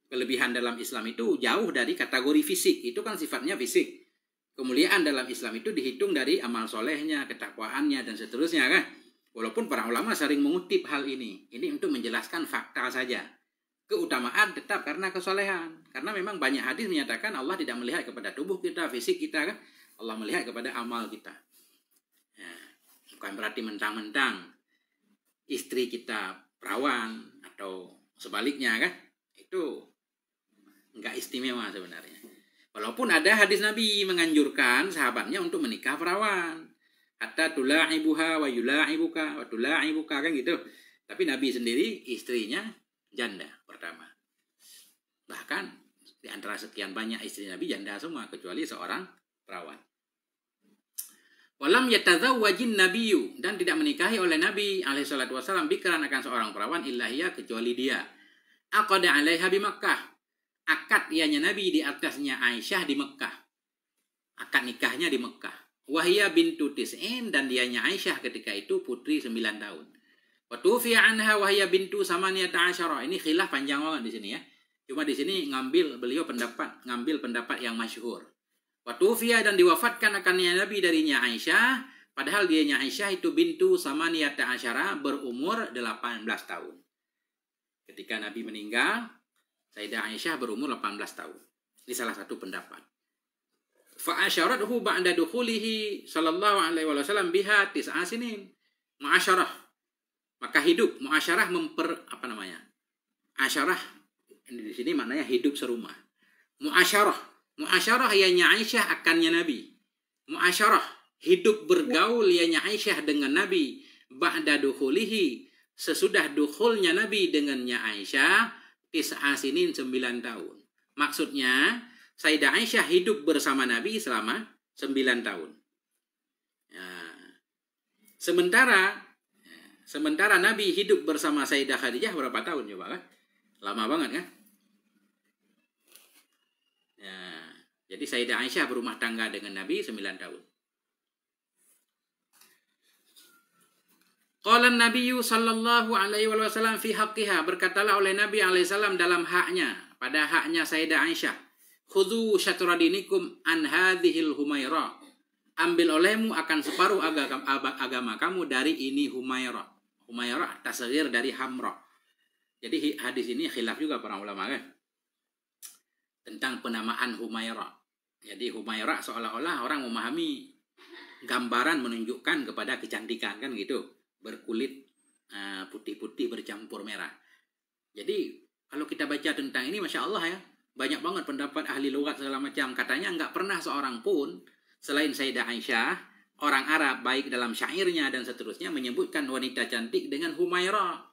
Kelebihan dalam Islam itu jauh dari kategori fisik, itu kan sifatnya fisik. Kemuliaan dalam Islam itu dihitung dari amal solehnya, ketakwaannya, dan seterusnya kan. Walaupun para ulama sering mengutip hal ini. Ini untuk menjelaskan fakta saja. Keutamaan tetap karena kesolehan. Karena memang banyak hadis menyatakan Allah tidak melihat kepada tubuh kita, fisik kita kan. Allah melihat kepada amal kita. Bukan berarti mentang-mentang istri kita perawan atau sebaliknya kan, itu enggak istimewa sebenarnya. Walaupun ada hadis Nabi menganjurkan sahabatnya untuk menikah perawan, hatta tula'ibuha wa yula'ibuka wa tula'ibuka kan gitu. Tapi Nabi sendiri istrinya janda pertama. Bahkan di antara sekian banyak istri Nabi janda semua kecuali seorang perawan. Walam yatazawwajin nabiyyu, dan tidak menikahi oleh Nabi alaihissalatu wassalam bikran akan seorang perawan illahiyah kecuali dia. Aqada 'alaiha bi Makkah. Akad ianya Nabi di atasnya Aisyah di Mekah. Akad nikahnya di Mekah. Wahia bintu tis'in, dan dianya Aisyah ketika itu putri 9 tahun. Wa tufiya anha wahia bintu samaniyata asyara. Ini khilaf panjang banget di sini ya. Cuma di sini ngambil pendapat yang masyhur. Watufia, dan diwafatkan akannya Nabi darinya Aisyah, padahal dianya Aisyah itu bintu samaniyata asyara, berumur 18 tahun. Ketika Nabi meninggal, Sayyidah Aisyah berumur 18 tahun. Ini salah satu pendapat. Fa asyarathu ba'da dukhulihi sallallahu alaihi wasallam biha tis'a sinin. Muasyarah. Maka hidup muasyarah asyarah di sini maknanya hidup serumah. Muasyarah ianya Aisyah akannya Nabi. Muasyarah hidup bergaul ianya Aisyah dengan Nabi ba'da dukhulihi sesudah dukhulnya Nabi dengannya Aisyah tis'a sinin 9 tahun. Maksudnya Sayyidah Aisyah hidup bersama Nabi selama 9 tahun. Sementara Nabi hidup bersama Sayyidah Khadijah berapa tahun coba kan? Lama banget kan? Jadi Sayyidah Aisyah berumah tangga dengan Nabi 9 tahun. Qala Nabiyyu sallallahu alaihi wasallam fi haqqiha, berkatalah oleh Nabi alaihi salam dalam haknya, pada haknya Sayyidah Aisyah, khudhu syatra dinikum an hadhil Humaira, ambil olehmu akan separuh agama kamu dari ini Humaira. Humaira tasghir dari Hamra. Jadi hadis ini khilaf juga para ulama kan tentang penamaan Humaira. Jadi Humaira seolah-olah orang memahami gambaran menunjukkan kepada kecantikan kan gitu, berkulit putih-putih bercampur merah. Jadi kalau kita baca tentang ini, Masya Allah ya, banyak banget pendapat ahli lughat segala macam. Katanya nggak pernah seorang pun selain Sayyidah Aisyah, orang Arab baik dalam syairnya dan seterusnya menyebutkan wanita cantik dengan Humaira.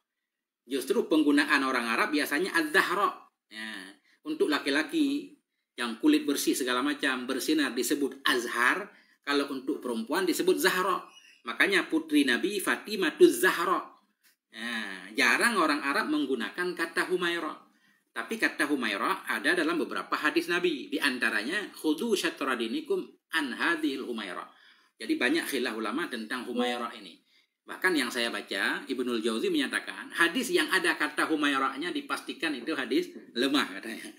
Justru penggunaan orang Arab biasanya az-Zahra. Ya, untuk laki-laki yang kulit bersih segala macam bersinar disebut Azhar, kalau untuk perempuan disebut Zahra. Makanya putri Nabi Fatimatuz Zahra. Ya, jarang orang Arab menggunakan kata Humaira. Tapi kata Humaira ada dalam beberapa hadis Nabi. Di antaranya khudhu syatra dinikum an hadhil Humaira. Jadi banyak khilaf ulama tentang Humaira ini. Bahkan yang saya baca, Ibnul Jauzi menyatakan hadis yang ada kata Humairanya dipastikan itu hadis lemah katanya.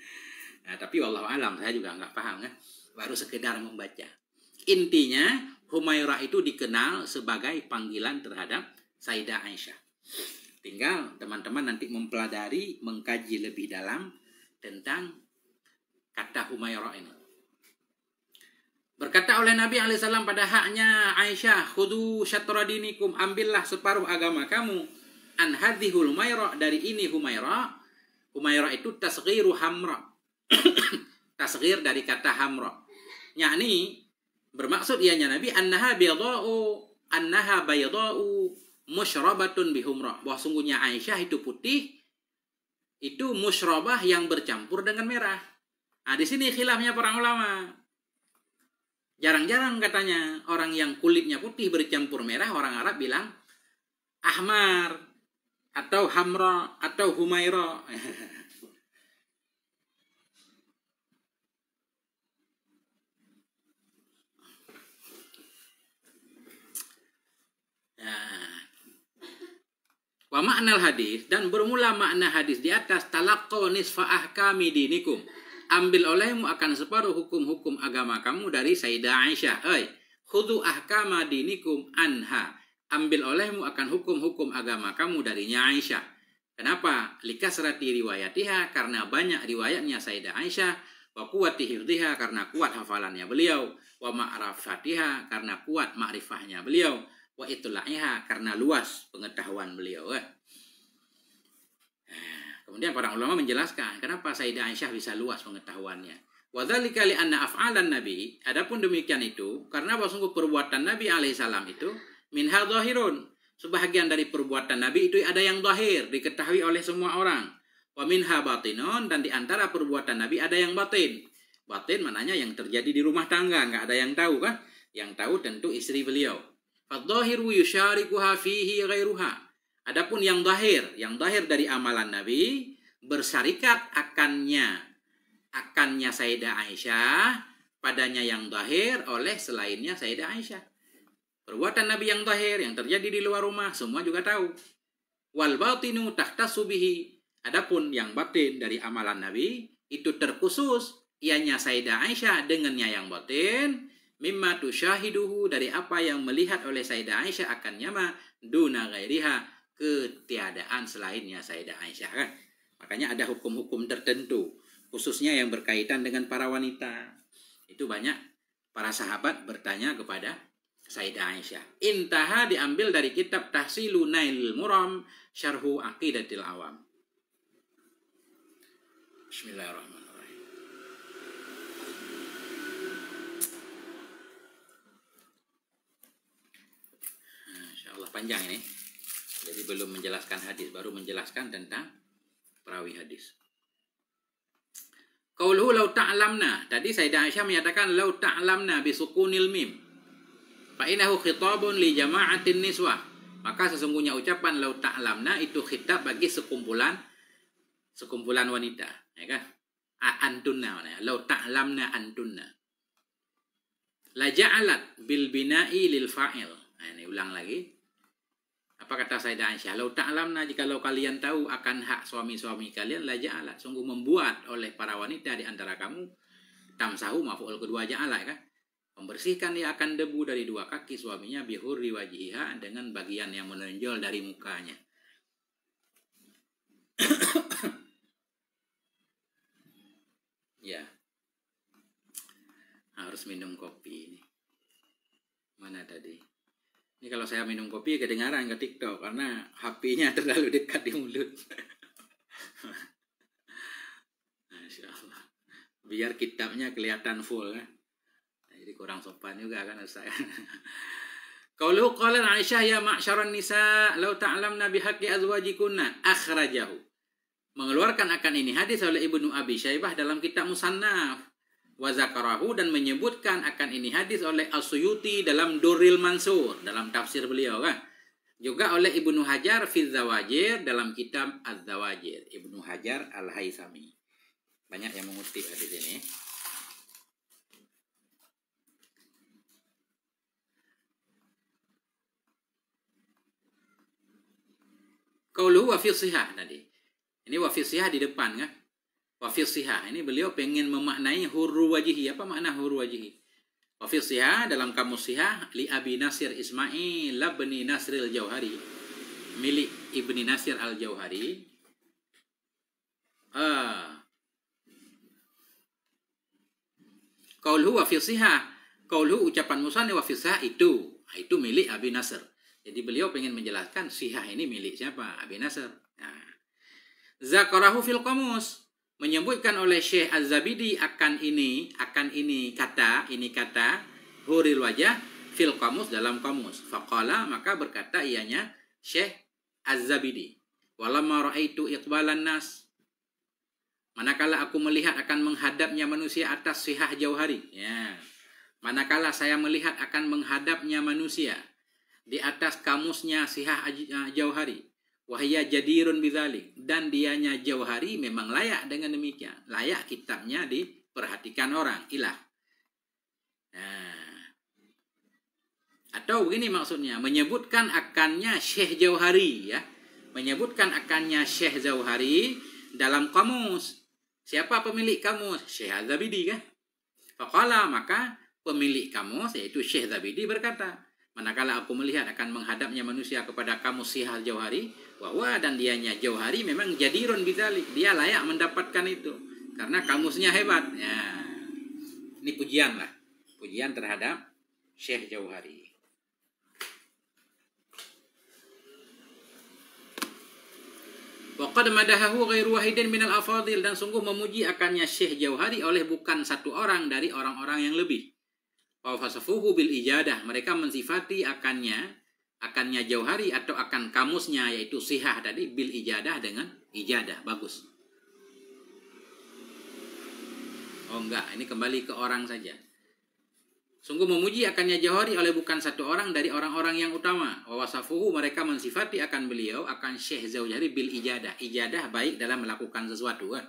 Nah, tapi wallahu alam, saya juga nggak paham kan. Baru sekedar membaca. Intinya Humaira itu dikenal sebagai panggilan terhadap Sayyidah Aisyah. Tinggal teman-teman nanti mempelajari, mengkaji lebih dalam tentang kata Humaira ini. Berkata oleh Nabi alaihissalam pada haknya Aisyah, khudhu syatra dinikum, ambillah separuh agama kamu an hadhihul Humaira, dari ini Humaira. Humaira itu tasghiru Hamra. Tasghir dari kata Hamra. Yakni bermaksud ianya Nabi annaha bayda'u musyrabatun bihumra, bahwa sungguhnya Aisyah itu putih, itu musyrabah yang bercampur dengan merah. Nah, di sini khilafnya para ulama. Jarang-jarang katanya orang yang kulitnya putih bercampur merah, orang Arab bilang ahmar atau hamra atau Humaira. Wa ma'nal hadis, dan bermula makna hadis di atas, talaqqaw nisfa ahkami dinikum, ambil olehmu akan separuh hukum-hukum agama kamu dari Sayyidah Aisyah. Khudhu ahkama dinikum anha, ambil olehmu akan hukum-hukum agama kamu darinya Aisyah. Kenapa? Likasrati riwayatiha, karena banyak riwayatnya Sayyidah Aisyah. Wa quwwati hifdhiha, karena kuat hafalannya beliau. Wa ma'rifatiha, karena kuat ma'rifahnya beliau. Wa itula'iha, karena luas pengetahuan beliau. Kemudian para ulama menjelaskan kenapa Sayyidah Aisyah bisa luas pengetahuannya. Wa dzalika li anna af'alan Nabi, adapun demikian itu karena bahwa sungguh perbuatan Nabi alaihissalam itu minha dhahirun, sebahagian dari perbuatan Nabi itu ada yang zahir, diketahui oleh semua orang. Wa minha batinun, dan di antara perbuatan Nabi ada yang batin. Batin maknanya yang terjadi di rumah tangga, enggak ada yang tahu kan? Yang tahu tentu istri beliau. Fadzahiru yusyarikuha fihi ghairuha. Adapun yang zahir dari amalan Nabi bersarikat akannya Sayyidah Aisyah, padanya yang zahir oleh selainnya Sayyidah Aisyah. Perbuatan Nabi yang zahir yang terjadi di luar rumah semua juga tahu. Wal batinu tahtassu bihi. Adapun yang batin dari amalan Nabi itu terkhusus ianya Sayyidah Aisyah dengannya yang batin. Mimma tusyahiduhu, dari apa yang melihat oleh Sayyidah Aisyah akannya ma duna ghairiha, ketiadaan selainnya Sayyidah Aisyah kan. Makanya ada hukum-hukum tertentu khususnya yang berkaitan dengan para wanita. Itu banyak para sahabat bertanya kepada Sayyidah Aisyah. Intaha diambil dari kitab Tahsilu Nailul Muram Syarhu Aqidatil Awam. Bismillahirrahmanirrahim. Insyaallah panjang ini. Jadi belum menjelaskan hadis, baru menjelaskan tentang perawi hadis. Qauluhu law ta'lamna. Tadi Sayyidah Aisyah menyatakan law ta'lamna bisukunil mim. Fa innahu khitabun li jama'atin niswah. Maka sesungguhnya ucapan law ta'lamna itu khitab bagi sekumpulan wanita, ya kan? Antunna mana? Law ta'lamna antunna. La ja'alat bil bina'i lil fa'il. Nah, ini ulang lagi. Apa kata Sayyidah Aisyah? Lau ta'lamna, jikalau kalian tahu akan hak suami-suami kalian, la ja'ala, sungguh membuat oleh para wanita di antara kamu, tamsahu maf'ul kedua ja'ala, kan? Membersihkan dia akan debu dari dua kaki suaminya, bihurri wajihiha, dengan bagian yang menonjol dari mukanya. Ya. Harus minum kopi ini. Mana tadi? Ini kalau saya minum kopi kedengaran ke TikTok karena HP-nya terlalu dekat di mulut. Masya Allah. Biar kitabnya kelihatan full, kan? Jadi kurang sopan juga kan saya. Qauluhu qala Aisyah ya ma'syaran nisa law ta'lamna bihaqqi azwajikunna akhrajahu. Mengeluarkan akan ini hadis oleh Ibnu Abi Syaibah dalam kitab Musannaf. Wa zakarahu, dan menyebutkan akan ini hadis oleh As-Suyuti dalam Durril Mansur, dalam tafsir beliau, kan? Juga oleh Ibnu Hajar fi Zawajir dalam kitab Az-Zawajir, Ibnu Hajar Al-Haythami. Banyak yang mengutip hadis ini. Qauluhu wa fi shihah tadi. Ini wa fi shihah di depan, kan? Wafil sihah, ini beliau pengen memaknai hurru wajihi. Apa makna hurru wajihi? Wafil sihah dalam kamus sihah li Abi Nasir Ismail labni Nasril Jauhari, milik Ibni Nasir Al-Jauhari. Qauluhu wafil sihah, qauluhu ucapan musannif wafil sihah itu milik Abi Nasr. Jadi beliau pengen menjelaskan sihah ini milik siapa? Abi Nasr. Nah. Zakarahu fil qamus, menyebutkan oleh Syekh Az-Zabidi akan ini kata huril wajah fil qamus dalam qamus. Faqala, maka berkata ianya Syekh Az-Zabidi, walamma raaitu iqbalan nas, manakala aku melihat akan menghadapnya manusia atas Sihah Jauhari, ya, manakala saya melihat akan menghadapnya manusia di atas kamusnya Sihah Jauhari, wahya jadirun bidzalik, dan dianya Jauhari memang layak dengan demikian, layak kitabnya diperhatikan orang, ilah. Nah, atau begini maksudnya, menyebutkan akannya Syekh Jauhari, ya, menyebutkan akannya Syekh Jauhari dalam kamus. Siapa pemilik kamus? Syekh Az-Zabidi, kan? Faqala, maka pemilik kamus yaitu Syekh Zabidi berkata, manakala aku melihat akan menghadapnya manusia kepada kamus Sihah Jauhari, bahwa dan dianya Jauhari memang jadirun bidzalik, dia layak mendapatkan itu karena kamusnya hebat. Ya, ini pujian lah, pujian terhadap Syekh Jauhari. Waqad madahahu ghairu wahidin minal afadil, dan sungguh memuji akannya Syekh Jauhari oleh bukan satu orang dari orang-orang yang lebih. Wa fasafuhu bil ijadah, mereka mensifati akannya Jauhari atau akan kamusnya yaitu Sihah tadi bil ijadah dengan ijadah, bagus. Oh enggak, ini kembali ke orang saja. Sungguh memuji akannya Jauhari oleh bukan satu orang dari orang-orang yang utama. Wa wasafuhu, mereka mensifati akan beliau, akan Syekh Jauhari bil ijadah. Ijadah baik dalam melakukan sesuatu, kan?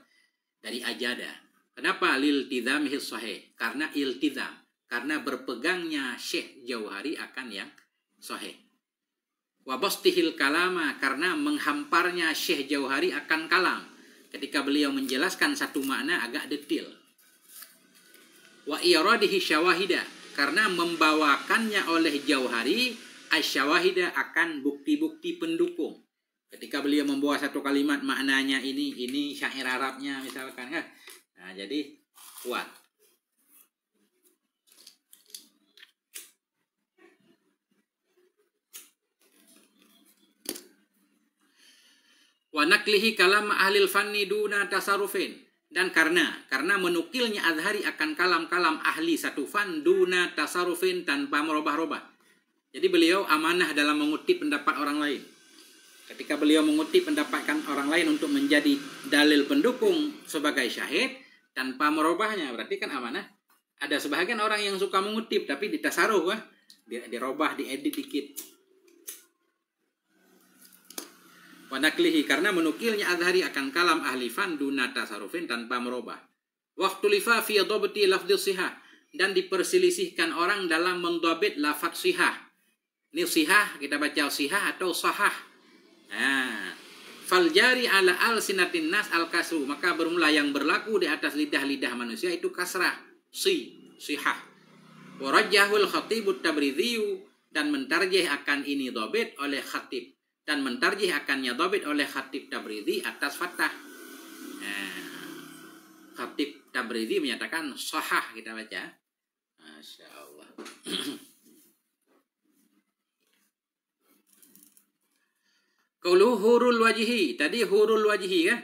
Dari ajadah. Kenapa? Lil tidamihi sahih, karena iltizam, karena berpegangnya Syekh Jauhari akan yang sahih. Wa bastihil kalama, karena menghamparnya Syekh Jauhari akan kalam. Ketika beliau menjelaskan satu makna agak detail. Wa iradihi syawahida, karena membawakannya oleh Jauhari asyawahida akan bukti-bukti pendukung. Ketika beliau membawa satu kalimat maknanya ini syair Arabnya misalkan, kan? Nah, jadi kuat. Wa naklihi kalam ahlil fanni duna tasarrufin. Dan karena menukilnya Azhari akan kalam-kalam ahli satu fan duna tasarrufin tanpa merubah-rubah. Jadi beliau amanah dalam mengutip pendapat orang lain. Ketika beliau mengutip pendapatkan orang lain untuk menjadi dalil pendukung sebagai syahid tanpa merubahnya, berarti kan amanah. Ada sebahagian orang yang suka mengutip tapi ditasarruf, dirubah, diedit dikit. Wanaklihi karena menukilnya Azhari akan kalam ahli fan duna tasarrufin tanpa merubah. Waktu lifa fi dhabti lafdz sihah dan diperselisihkan orang dalam mendhabit lafaz sihah. Ini sihah kita baca sihah atau sahah. Fal jari ala alsinatin nas al kasru, maka bermula yang berlaku di atas lidah-lidah manusia itu kasrah, sihah. Wa rajjahul khatibut tabridzi dan mentarjih akan ini dhabit oleh khatib. Dan mentarjih akannya dhabit oleh Khatib Tabridzi atas fathah. Khatib Tabridzi menyatakan sahah kita baca. Masya Allah. Qauluhu hurul wajhi. Tadi hurul wajhi kan.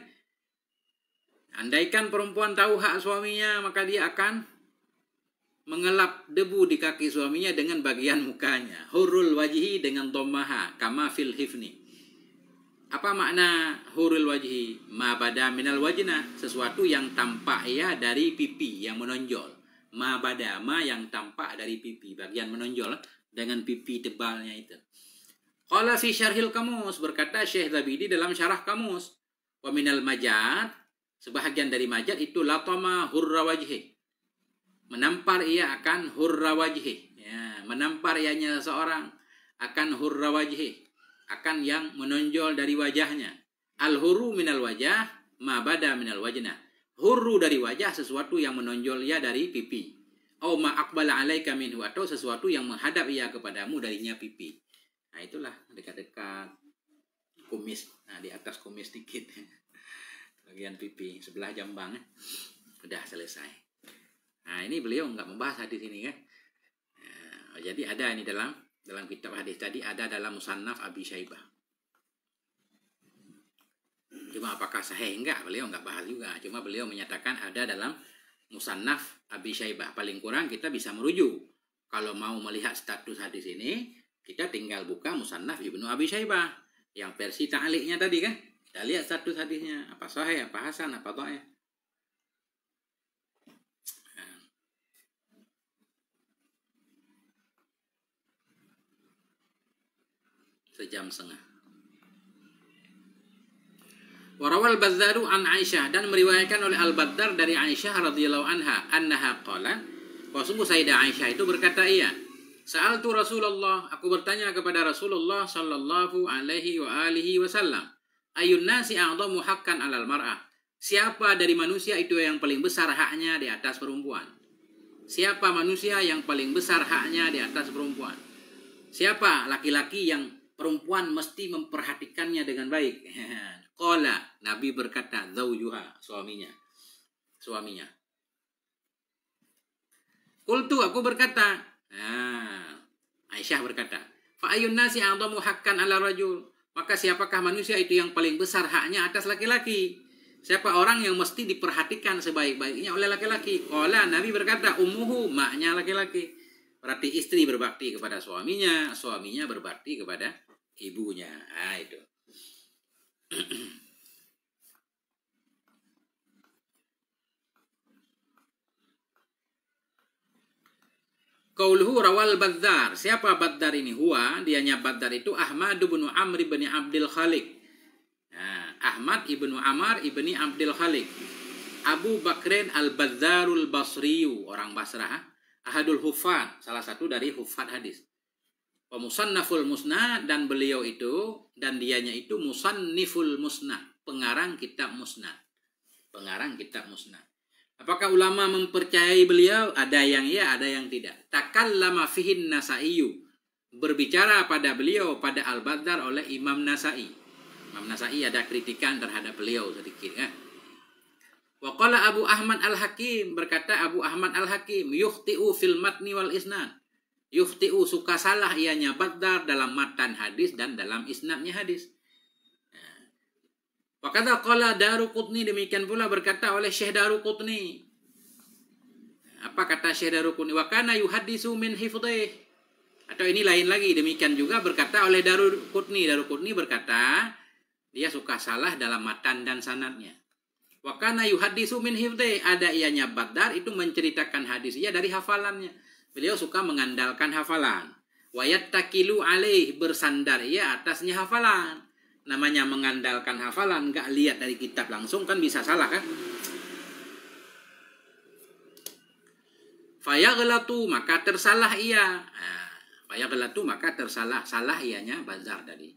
Andaikan perempuan tahu hak suaminya, maka dia akan mengelap debu di kaki suaminya dengan bagian mukanya. Hurul wajhi dengan dhammaha kama fil hifni. Apa makna hurul wajhi? Ma bada minal wajna, sesuatu yang tampak ya dari pipi yang menonjol. Ma bada, ma yang tampak dari pipi, bagian menonjol dengan pipi tebalnya itu. Qala fi syarhil kamus, berkata Syekh Zabidi dalam syarah kamus. Wa minal majad, sebahagian dari majad itu latama hurra wajhi. Menampar ia akan hurra wajhi, ya, menampar ianya seorang akan hurra wajhi, akan yang menonjol dari wajahnya. Al-hurru minal wajah, ma bada minal wajna. Hurru dari wajah, sesuatu yang menonjol ia dari pipi. Au ma aqbala alaika minhu, atau sesuatu yang menghadap ia kepadamu darinya pipi. Nah itulah dekat-dekat kumis, nah di atas kumis dikit. Bagian pipi, sebelah jambang. Udah selesai. Nah ini beliau nggak membahas hadis ini kan. Nah, jadi ada ini dalam kitab hadis tadi, ada dalam Musannaf Abi Syaibah. Cuma apakah sahih enggak, beliau nggak bahas juga. Cuma beliau menyatakan ada dalam Musannaf Abi Syaibah. Paling kurang kita bisa merujuk. Kalau mau melihat status hadis ini, kita tinggal buka Musannaf Ibnu Abi Syaibah yang versi ta'liqnya tadi kan. Kita lihat status hadisnya, apa sahih, apa hasan, apa dhaif. Sejam setengah. Warawal Bazzaru an Aisyah, dan meriwayatkan oleh Al-Bazzar dari Aisyah radhiyallahu anha annaha qalat, bahwa sungguh Sayyidah Aisyah itu berkata ia, sa'altu Rasulullah, aku bertanya kepada Rasulullah sallallahu alaihi wa alihi wasallam, ayun nasi a'dhamu haqqan 'alal mar'ah, siapa dari manusia itu yang paling besar haknya di atas perempuan? Siapa manusia yang paling besar haknya di atas perempuan? Siapa laki-laki yang perempuan mesti memperhatikannya dengan baik? Qala, Nabi berkata, zawjuha, suaminya. Qultu, aku berkata. Aisyah berkata, fa ayyun nasi a'dhamu haqqan 'ala rajul, maka siapakah manusia itu yang paling besar haknya atas laki-laki? Siapa orang yang mesti diperhatikan sebaik-baiknya oleh laki-laki? Qala, Nabi berkata, ummuhu, maknya laki-laki. Berarti istri berbakti kepada suaminya, suaminya berbakti kepada ibunya. Nah, itu. Qauluhu rawal Bazzar. Siapa Bazzar ini? Huwa, dianya Bazzar itu Ahmad bin Amr bin Abdul Khaliq. Nah, Ahmad ibnu Amr ibni Abdul Khaliq. Abu Bakrin al-Bazzarul Basriyu, orang Basrah. Ahadul Huffaz, salah satu dari Huffaz hadis. Musannaful Musnad, dan beliau itu dan dianya itu Musanniful Musnad, pengarang kitab Musnad. Apakah ulama mempercayai beliau? Ada yang ya, ada yang tidak. Takallama fihin Nasaiyu, berbicara pada beliau, pada Al-Bazzar oleh Imam Nasai. Imam Nasai ada kritikan terhadap beliau sedikit kan. Wa qala Abu Ahmad Al-Hakim, berkata Abu Ahmad Al-Hakim, yukhti'u fil matni wal isnad. Yukhti'u, suka salah ianya Bazzar dalam matan hadis dan dalam isnadnya hadis. Wa kadza qala Daruqutni, demikian pula berkata oleh Syekh Daruqutni. Apa kata Syekh Daruqutni? Wa kana yuhaddisu min hifdhih. Atau ini lain lagi, demikian juga berkata oleh Daruqutni. Daruqutni berkata, dia suka salah dalam matan dan sanadnya. Wa kana yuhaddisu min hifdhi, ada ianya Baddar itu menceritakan hadis ia dari hafalannya. Beliau suka mengandalkan hafalan. Wa yattakilu alaih, bersandar ia atasnya hafalan. Namanya mengandalkan hafalan, enggak lihat dari kitab langsung kan bisa salah kan? Fayaghlatu, maka tersalah ia. Fayaghlatu, maka salah ianya Bazzar tadi.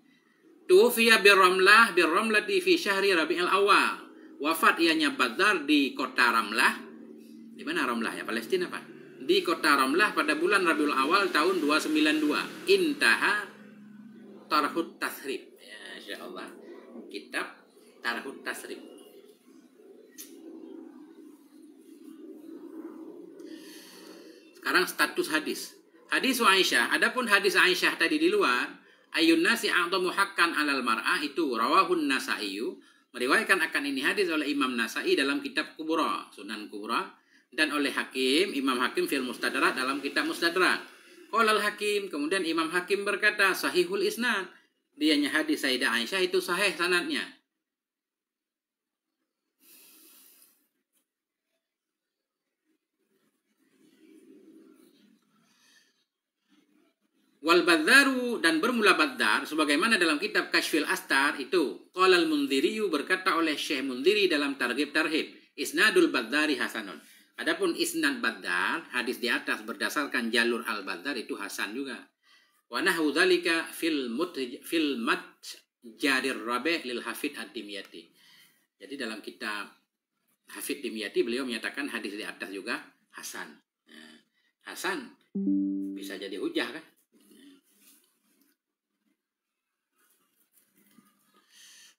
Tufiya birramlati fi syahri Rabiul Awal. Wafat ianya Bazzar di kota Ramlah. Di mana Ramlah ya? Palestina Pak. Di kota Ramlah pada bulan Rabiul Awal tahun 292. Intaha Tarhut Tasrib. Ya, insyaallah. Kitab Tarhut Tasrib. Sekarang status hadis. Hadis Aisyah. Adapun hadis Aisyah tadi di luar, ayun nasi a'dhamu haqqan 'alal mar'ah, itu rawahun Nasa'i. Meriwayatkan akan ini hadis oleh Imam Nasa'i dalam kitab Kubra, Sunan Kubra, dan oleh Hakim, Imam Hakim fil Mustadrak dalam kitab Mustadrak. Qala al-Hakim, kemudian Imam Hakim berkata, sahihul isnad. Dianya hadis Sayyidah Aisyah itu sahih sanadnya. Wal Badzaru, dan bermula Bazzar sebagaimana dalam kitab Kashfil Astar itu qala al-Mundhiri, berkata oleh Syekh Mundhiri dalam Targhib Tarhib, isnadul Badzari hasanun. Adapun isnad Bazzar, hadis di atas berdasarkan jalur al-Bazzar itu hasan juga. Wa nahu dzalika fil matjarir rabi' lil Hafidz ad-Dimyati. Jadi dalam kitab Hafidz Dimyati beliau menyatakan hadis di atas juga hasan. Nah, hasan bisa jadi hujah kan?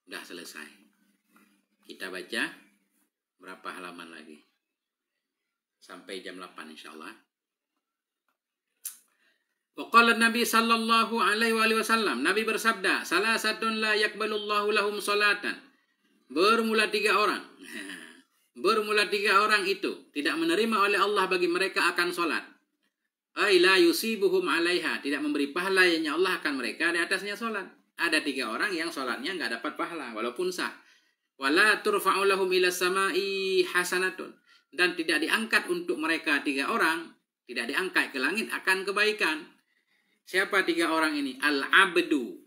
Udah selesai. Kita baca berapa halaman lagi? Sampai jam 8 insyaallah. Wa qala Nabi sallallahu alaihi wasallam, Nabi bersabda, salasatun la yaqbalullahu lahum salatan. Bermula 3 orang. Bermula 3 orang itu tidak menerima oleh Allah bagi mereka akan salat. Ai la yusibuhum 'alaiha, tidak memberi pahala yang Allah akan mereka di atasnya salat. Ada 3 orang yang sholatnya nggak dapat pahala walaupun sah. Wala turfa'u lahum ila samai hasanatun, dan tidak diangkat untuk mereka 3 orang, tidak diangkat ke langit akan kebaikan. Siapa 3 orang ini? Al-abdu,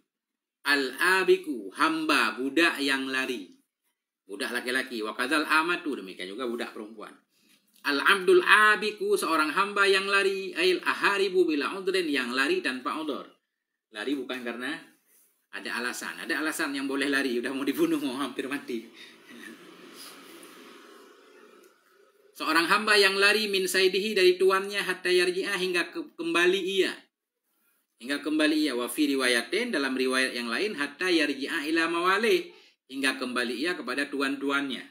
al-abiku, hamba, budak yang lari. Budak laki-laki. Wa kadzal amatu, demikian juga budak perempuan. Al-abdul abiku, seorang hamba yang lari. Ail aharibu bila udrin, yang lari tanpa udhur. Lari bukan karena ada alasan yang boleh lari, udah mau dibunuh, mau hampir mati. Seorang hamba yang lari min saidihi, dari tuannya, hatta yarji'ah, hingga kembali ia. Wa fi riwayatin, dalam riwayat yang lain, hatta yarji'ah ila mawalih, hingga kembali ia kepada tuan-tuannya.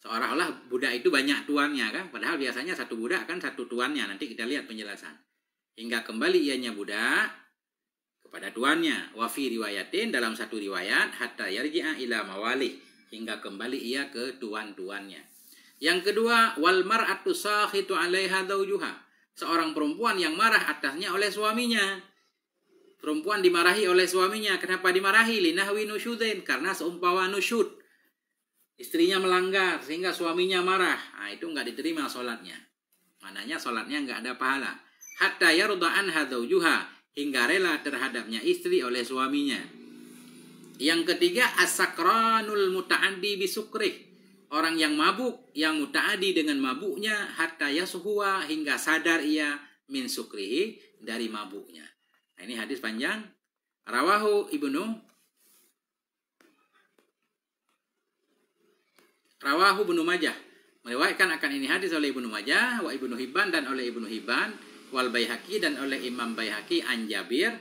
Seolah-olah budak itu banyak tuannya kan, padahal biasanya satu budak kan satu tuannya. Nanti kita lihat penjelasan. Hingga kembali ianya budak kepada tuannya. Wa fi riwayatin, dalam satu riwayat, hatta yarji'a ila mawalih, hingga kembali ia ke tuan-tuannya. Yang kedua, wal mar'atu sakhitu 'alaiha zawjuha, seorang perempuan yang marah atasnya oleh suaminya. Perempuan dimarahi oleh suaminya. Kenapa dimarahi? Linahwi nusyudin, karena seumpama nusyud. Istrinya melanggar sehingga suaminya marah. Nah, itu enggak diterima sholatnya. Mananya sholatnya enggak ada pahala. Hatta yarda anha zawjuha, hingga rela terhadapnya istri oleh suaminya. Yang ketiga, as-sakranul muta'addi bisukrih, orang yang mabuk, yang muta'addi dengan mabuknya, hatta yasuhuwa, hingga sadar ia min sukrihi, dari mabuknya. Nah, ini hadis panjang. Rawahu Ibnu Majah, meriwayatkan akan ini hadis oleh Ibnu Majah, wa Ibnu Hibban, dan oleh Ibnu Hibban, wal Baihaqi, dan oleh Imam Baihaqi, an Jabir,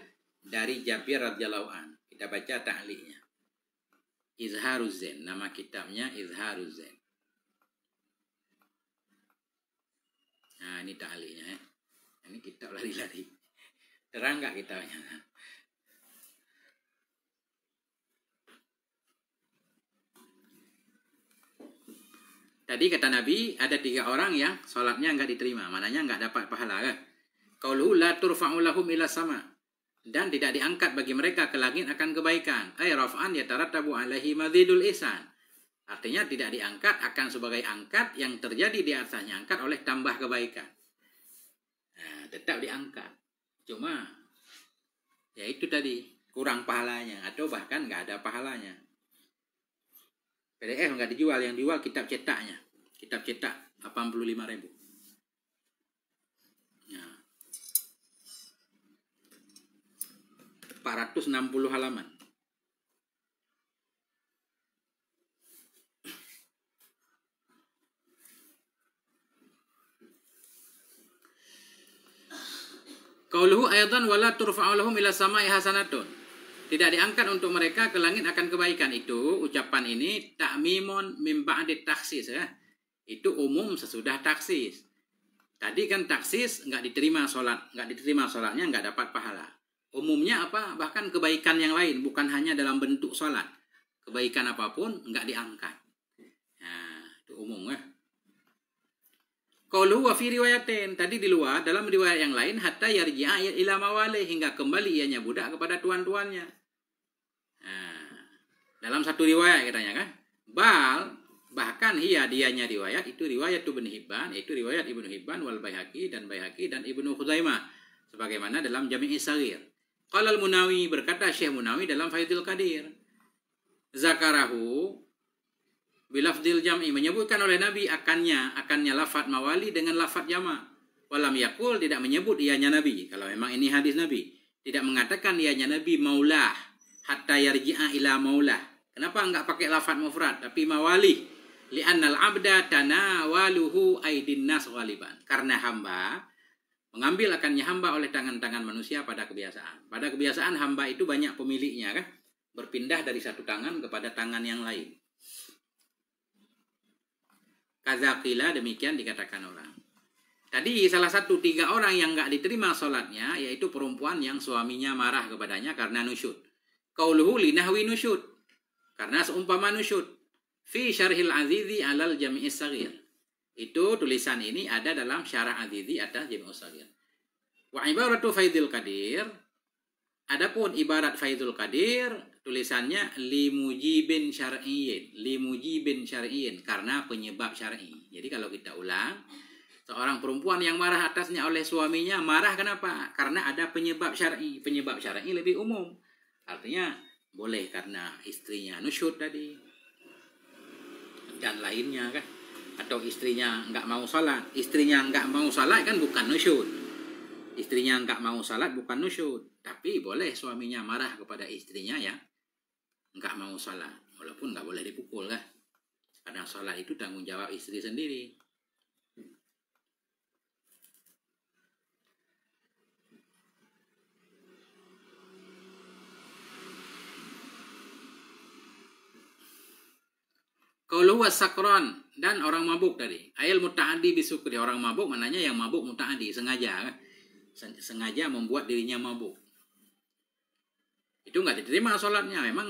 dari Jabir radhiyallahu an. Kita baca ta'liqnya. Izharuz Zain, nama kitabnya Izharuz Zain. Nah, ini ta'liqnya ya. Ini kitab lari-lari. Terang enggak kitabnya? Tadi kata Nabi, ada 3 orang yang sholatnya nggak diterima, mananya nggak dapat pahala kan? Qauluhu la turfa'u lahum ila sama. Dan tidak diangkat bagi mereka ke langit akan kebaikan. Ay raf'an yatarattabu alaihi madzidul ihsan. Artinya tidak diangkat akan sebagai angkat yang terjadi di atasnya angkat oleh tambah kebaikan. Nah, tetap diangkat. Cuma ya itu tadi, kurang pahalanya atau bahkan nggak ada pahalanya. PDF nggak dijual, yang dijual kitab cetaknya. Kitab cetak 85.000. Ya. 460 halaman. Qauluhu aidan wala turfa'u lahum ila sama'i hasanatun. Tidak diangkat untuk mereka ke langit akan kebaikan. Itu ucapan ini ta'mimun min ba'di taksis ya. Itu umum sesudah taksis. Tadi kan taksis nggak diterima sholatnya nggak dapat pahala. Umumnya apa? Bahkan kebaikan yang lain, bukan hanya dalam bentuk sholat. Kebaikan apapun nggak diangkat. Nah, itu umum ya. Qaulu wa fi riwayatin, tadi di luar, dalam riwayat yang lain, hatta yarji'a ila mawali, hingga kembali ianya budak kepada tuan-tuannya. Nah, dalam satu riwayat katanya kan, bahkan dianya riwayat, itu riwayat Ibnu Hibban, itu riwayat Ibnu Hibban wal Baihaqi dan Ibnu Khuzaimah, sebagaimana dalam Jami' Shaghir. Qala al-Munawi, berkata Syekh Munawi dalam Faidul Qadir, zakarahu bilafdil jam'i, menyebutkan oleh Nabi akannya lafaz mawali dengan lafaz jama'. Walam yakul, tidak menyebut ianya Nabi. Kalau memang ini hadis Nabi, tidak mengatakan ianya Nabi maulah hatta yarji'a ila maulah. Kenapa enggak pakai lafaz mufrad tapi mawali? Li'annal abda tanawaluhu aidin nas ghaliban. Karena hamba mengambil akannya hamba oleh tangan-tangan manusia pada kebiasaan. Pada kebiasaan hamba itu banyak pemiliknya kan? Berpindah dari satu tangan kepada tangan yang lain. Kazakila, demikian dikatakan orang. Tadi salah satu 3 orang yang nggak diterima sholatnya, yaitu perempuan yang suaminya marah kepadanya karena nusyud. Qauluhu linahwi nusyud, karena seumpama nusyud. Fi syarhil azizi alal jami'is saghir. Itu tulisan ini ada dalam syarah azizi atas jami'us saghir. Wa ibaratu faidul qadir. Adapun ibarat faidul qadir, tulisannya limujibin syar'iyyin, karena penyebab syar'i. Jadi kalau kita ulang, seorang perempuan yang marah atasnya oleh suaminya, marah kenapa? Karena ada penyebab syar'i. Penyebab syar'i lebih umum. Artinya boleh karena istrinya nusyud tadi dan lainnya kan, atau istrinya nggak mau salat. Istrinya nggak mau salat kan bukan nusyud. Istrinya nggak mau salat bukan nusyud. Tapi boleh suaminya marah kepada istrinya ya nggak mau salat, walaupun nggak boleh dipukul kan, karena salat itu tanggung jawab istri sendiri. Qaulu wasakron, dan orang mabuk tadi. Ayil muta'addi bisukri, orang mabuk mananya yang mabuk muta'addi, sengaja kan? Sengaja membuat dirinya mabuk. Itu nggak diterima sholatnya. Memang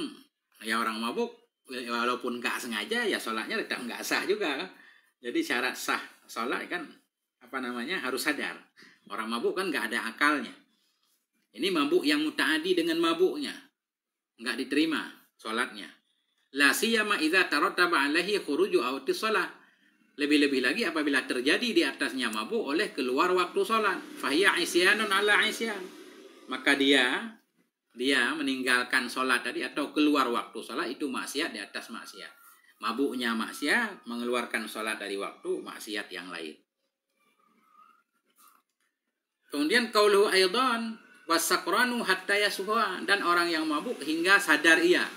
ya orang mabuk walaupun nggak sengaja ya sholatnya tetap nggak sah juga kan. Jadi syarat sah sholat kan harus sadar. Orang mabuk kan nggak ada akalnya. Ini mabuk yang muta'addi dengan mabuknya, nggak diterima sholatnya. La siyama idza tarattaba alaihi khuruju awqtis shalah. Lebih-lebih lagi apabila terjadi di atasnya mabuk oleh keluar waktu sholat. Fahiya isyanun ala isyan. Maka dia meninggalkan sholat tadi atau keluar waktu sholat itu maksiat di atas maksiat. Mabuknya maksiat, mengeluarkan sholat dari waktu maksiat yang lain. Kemudian qauluhu aidan wasakranu hatta yasuha, dan orang yang mabuk hingga sadar ia.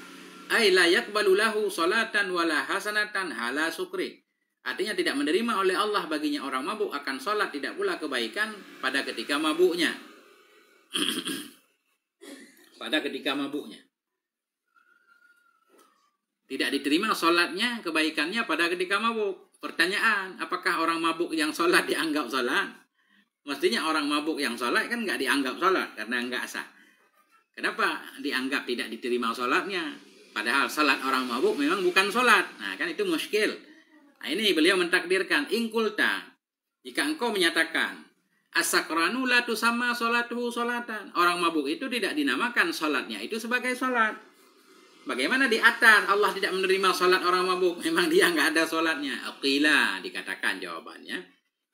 Ai la yaqbalu lahu salatan wala hasanatan hala sukri. Artinya tidak menerima oleh Allah baginya orang mabuk akan sholat, tidak pula kebaikan pada ketika mabuknya. Pada ketika mabuknya. Tidak diterima sholatnya, kebaikannya pada ketika mabuk. Pertanyaan, apakah orang mabuk yang sholat dianggap sholat? Mestinya orang mabuk yang sholat kan nggak dianggap sholat karena nggak sah. Kenapa dianggap tidak diterima sholatnya? Padahal sholat orang mabuk memang bukan sholat. Nah kan itu muskil. Nah, ini beliau mentakdirkan ingkulta, jika engkau menyatakan as-sakranu la tusamma salatuhu salatan, orang mabuk itu tidak dinamakan salatnya itu sebagai salat. Bagaimana di atas Allah tidak menerima salat orang mabuk? Memang dia nggak ada salatnya. Qila, dikatakan jawabannya,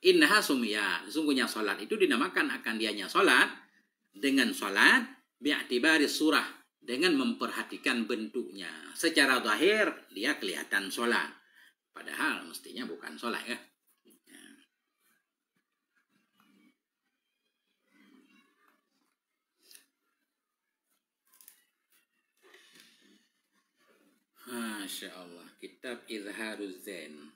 innaha sumiyat, sesungguhnya salat itu dinamakan akan dianya salat dengan salat bi'tibari surah, dengan memperhatikan bentuknya. Secara zahir dia kelihatan salat, padahal mestinya bukan salat ya. Masya Allah, kitab Izharuz Zain.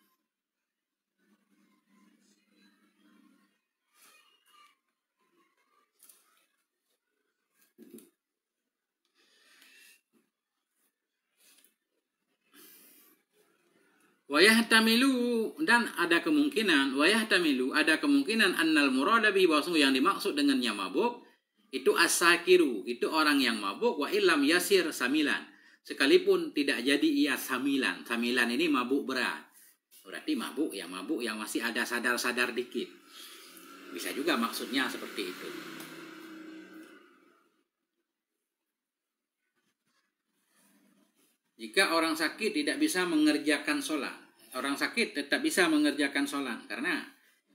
Wayahtamilu, dan ada kemungkinan, wayahtamilu, ada kemungkinan annal murada bihi, bahwa yang dimaksud dengannya mabuk itu as-sakiru, itu orang yang mabuk, wa illam yasir samilan, sekalipun tidak jadi ia samilan. Samilan ini mabuk berat. Berarti mabuk yang masih ada sadar-sadar dikit. Bisa juga maksudnya seperti itu. Jika orang sakit tidak bisa mengerjakan sholat, orang sakit tetap bisa mengerjakan sholat karena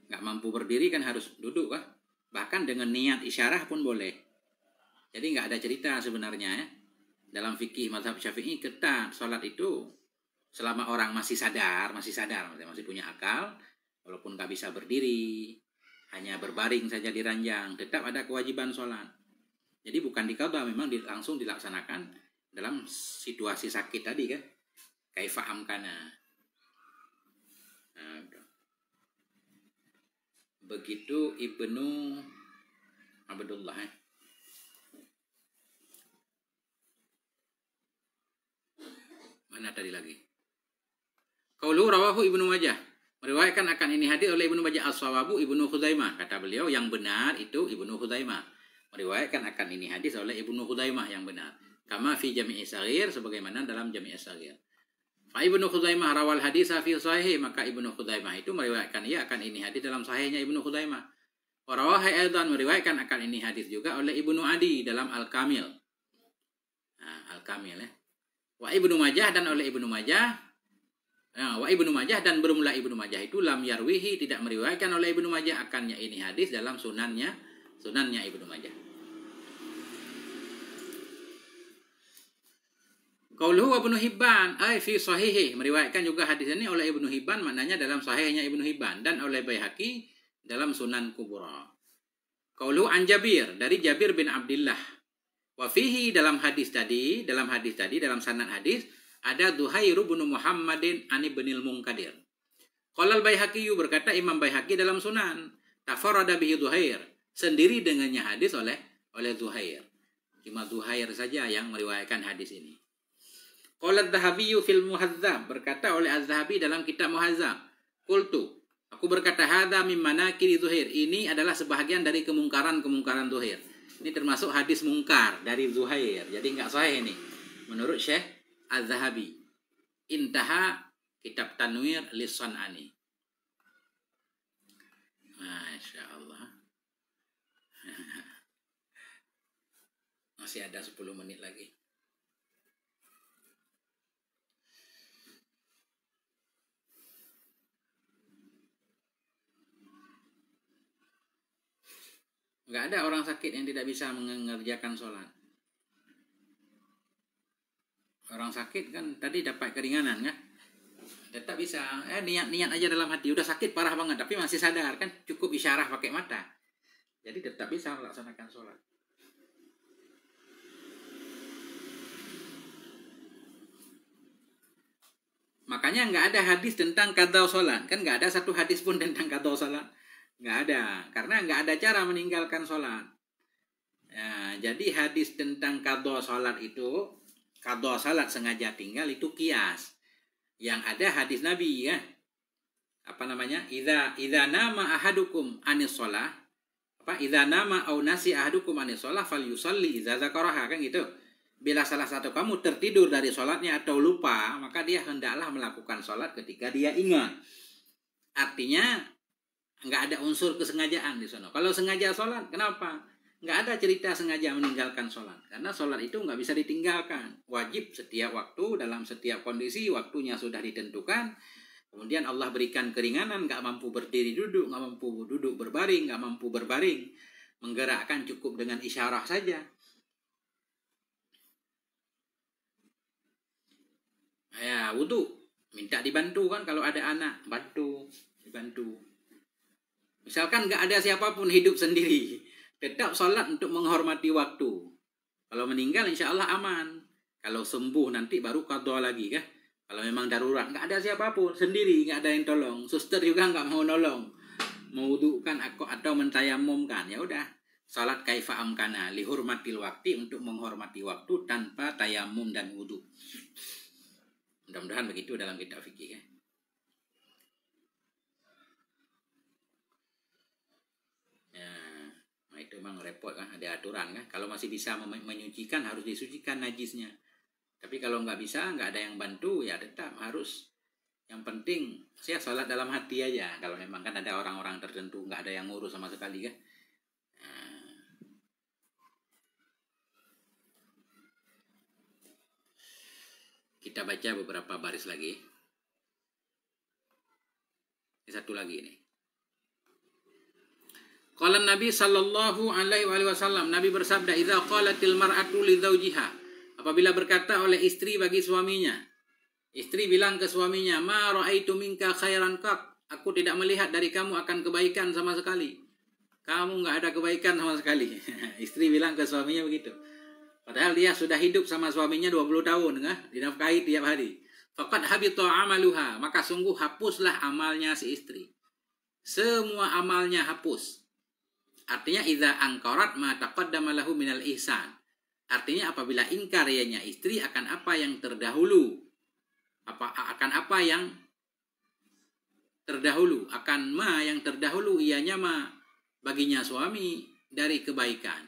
nggak mampu berdiri kan harus duduk kah? Bahkan dengan niat isyarah pun boleh. Jadi nggak ada cerita sebenarnya ya. Dalam fikih mazhab Syafi'i ketat, sholat itu selama orang masih sadar, masih punya akal, walaupun nggak bisa berdiri, hanya berbaring saja di ranjang, tetap ada kewajiban sholat. Jadi bukan diqadha, memang langsung dilaksanakan dalam situasi sakit tadi kan. Kaifa amkana. Nah, begitu Ibnu Abdullah ya. Mana tadi lagi? Qaulu rawahu Ibnu Majah. Meriwayatkan akan ini hadis oleh Ibnu Majah, as-shawabu Ibnu Khuzaimah. Kata beliau yang benar itu Ibnu Khuzaimah. Meriwayatkan akan ini hadis oleh Ibnu Khuzaimah yang benar. Kama fi Jami' as-Saghir, sebagaimana dalam Jami' as-Saghir. Fa Ibnu Khuzaimah rawal hadis fi sahih, maka Ibnu Khuzaimah itu meriwayatkan ia akan ini hadis dalam sahihnya Ibnu Khuzaimah. Wa rawahu aidan, meriwayatkan akan ini hadis juga oleh Ibnu Adi dalam Al-Kamil. Nah, Al-Kamil ya. Wa Ibnu Majah, dan oleh Ibnu Majah. Nah, wa Ibnu Majah, dan bermula Ibnu Majah itu lam yarwihi, tidak meriwayatkan oleh Ibnu Majah akannya ini hadis dalam sunannya Ibnu Majah. Qauluhu Ibnu Hibban ay fi sahihi, meriwayatkan juga hadis ini oleh Ibnu Hibban, maknanya dalam sahihnya Ibnu Hibban, dan oleh Baihaqi dalam Sunan Kubra. Qauluhu an Jabir, dari Jabir bin Abdullah. Wa fihi, dalam sanad hadis ada Zuhair bin Muhammadin an Ibnil Munkadir. Qala al-Baihaqi, berkata Imam Baihaqi dalam Sunan, tafarrada bihi Zuhair, sendiri dengannya hadis oleh Zuhair. Cuma Zuhair saja yang meriwayatkan hadis ini. Qala adz-Dzahabi fil Muhadzab, berkata oleh Az-Zahabi dalam kitab Muhadzab, qultu, aku berkata hadza min manakir Zuhair, ini adalah sebahagian dari kemungkaran Zuhair. Ini termasuk hadis mungkar dari Zuhair, jadi enggak sahih ini menurut Syekh Az-Zahabi. Intaha kitab Tanwir Lis-San'ani. Masya Allah. Masih ada 10 menit lagi. Nggak ada orang sakit yang tidak bisa mengerjakan sholat. Orang sakit kan tadi dapat keringanan kan, tetap bisa. Niat aja dalam hati, udah sakit parah banget tapi masih sadar kan, cukup isyarah pakai mata. Jadi tetap bisa melaksanakan sholat. Makanya nggak ada hadis tentang qadha sholat, kan nggak ada satu hadis pun tentang qadha sholat. Nggak ada, karena nggak ada cara meninggalkan sholat. Ya, jadi hadis tentang qadha sholat itu, qadha sholat sengaja tinggal itu kias. Yang ada hadis Nabi ya. Apa namanya? Idza nama ahadukum anis sholah. Idza nama au nasi ahadukum anis sholah falyusalli idza dzakaraha, kan gitu. bila salah satu kamu tertidur dari sholatnya atau lupa, maka dia hendaklah melakukan sholat ketika dia ingat. Artinya nggak ada unsur kesengajaan di sana. Kalau sengaja sholat, kenapa? Nggak ada cerita sengaja meninggalkan sholat. Karena sholat itu nggak bisa ditinggalkan. Wajib setiap waktu, dalam setiap kondisi, waktunya sudah ditentukan. Kemudian Allah berikan keringanan, nggak mampu berdiri duduk, nggak mampu duduk berbaring, nggak mampu berbaring. Menggerakkan cukup dengan isyarah saja. Ya, wudhu. Minta dibantu kan kalau ada anak. Dibantu. Misalkan nggak ada siapapun hidup sendiri. Tetap sholat untuk menghormati waktu. Kalau meninggal insya Allah aman. Kalau sembuh nanti baru qadha lagi kah? Kalau memang darurat. Nggak ada siapapun. Sendiri nggak ada yang tolong. Suster juga nggak mau nolong. Mewudukan atau mentayamumkan. Ya udah. Sholat kaifa amkana. Lihurmatil wakti untuk menghormati waktu tanpa tayamum dan wudu. Mudah-mudahan begitu dalam kitab fikih ya. Nah itu memang repot kan, ada aturan kan. Kalau masih bisa menyucikan harus disucikan najisnya. Tapi kalau nggak bisa, nggak ada yang bantu ya tetap harus. Yang penting saya sholat dalam hati aja. Kalau memang kan ada orang-orang tertentu nggak ada yang ngurus sama sekali kan. Kita baca beberapa baris lagi. Ini satu lagi nih. Qala Nabi sallallahu alaihi wasallam, Nabi bersabda, "Idza qalatil mar'atu li zawjiha." Apabila berkata oleh istri bagi suaminya. Istri bilang ke suaminya, "Ma ra'aitu minka khairan qat." Aku tidak melihat dari kamu akan kebaikan sama sekali. Kamu enggak ada kebaikan sama sekali. Istri bilang ke suaminya begitu. Padahal dia sudah hidup sama suaminya 20 tahun, kan? Dinafkahi tiap hari. Faqad habita amaluha, maka sungguh hapuslah amalnya si istri. Semua amalnya hapus. Artinya idza angkarat ma taqaddama lahu minal ihsan. Artinya apabila ingkar ianya istri akan apa yang terdahulu. Akan apa yang terdahulu, akan ma yang terdahulu ianya ma baginya suami dari kebaikan.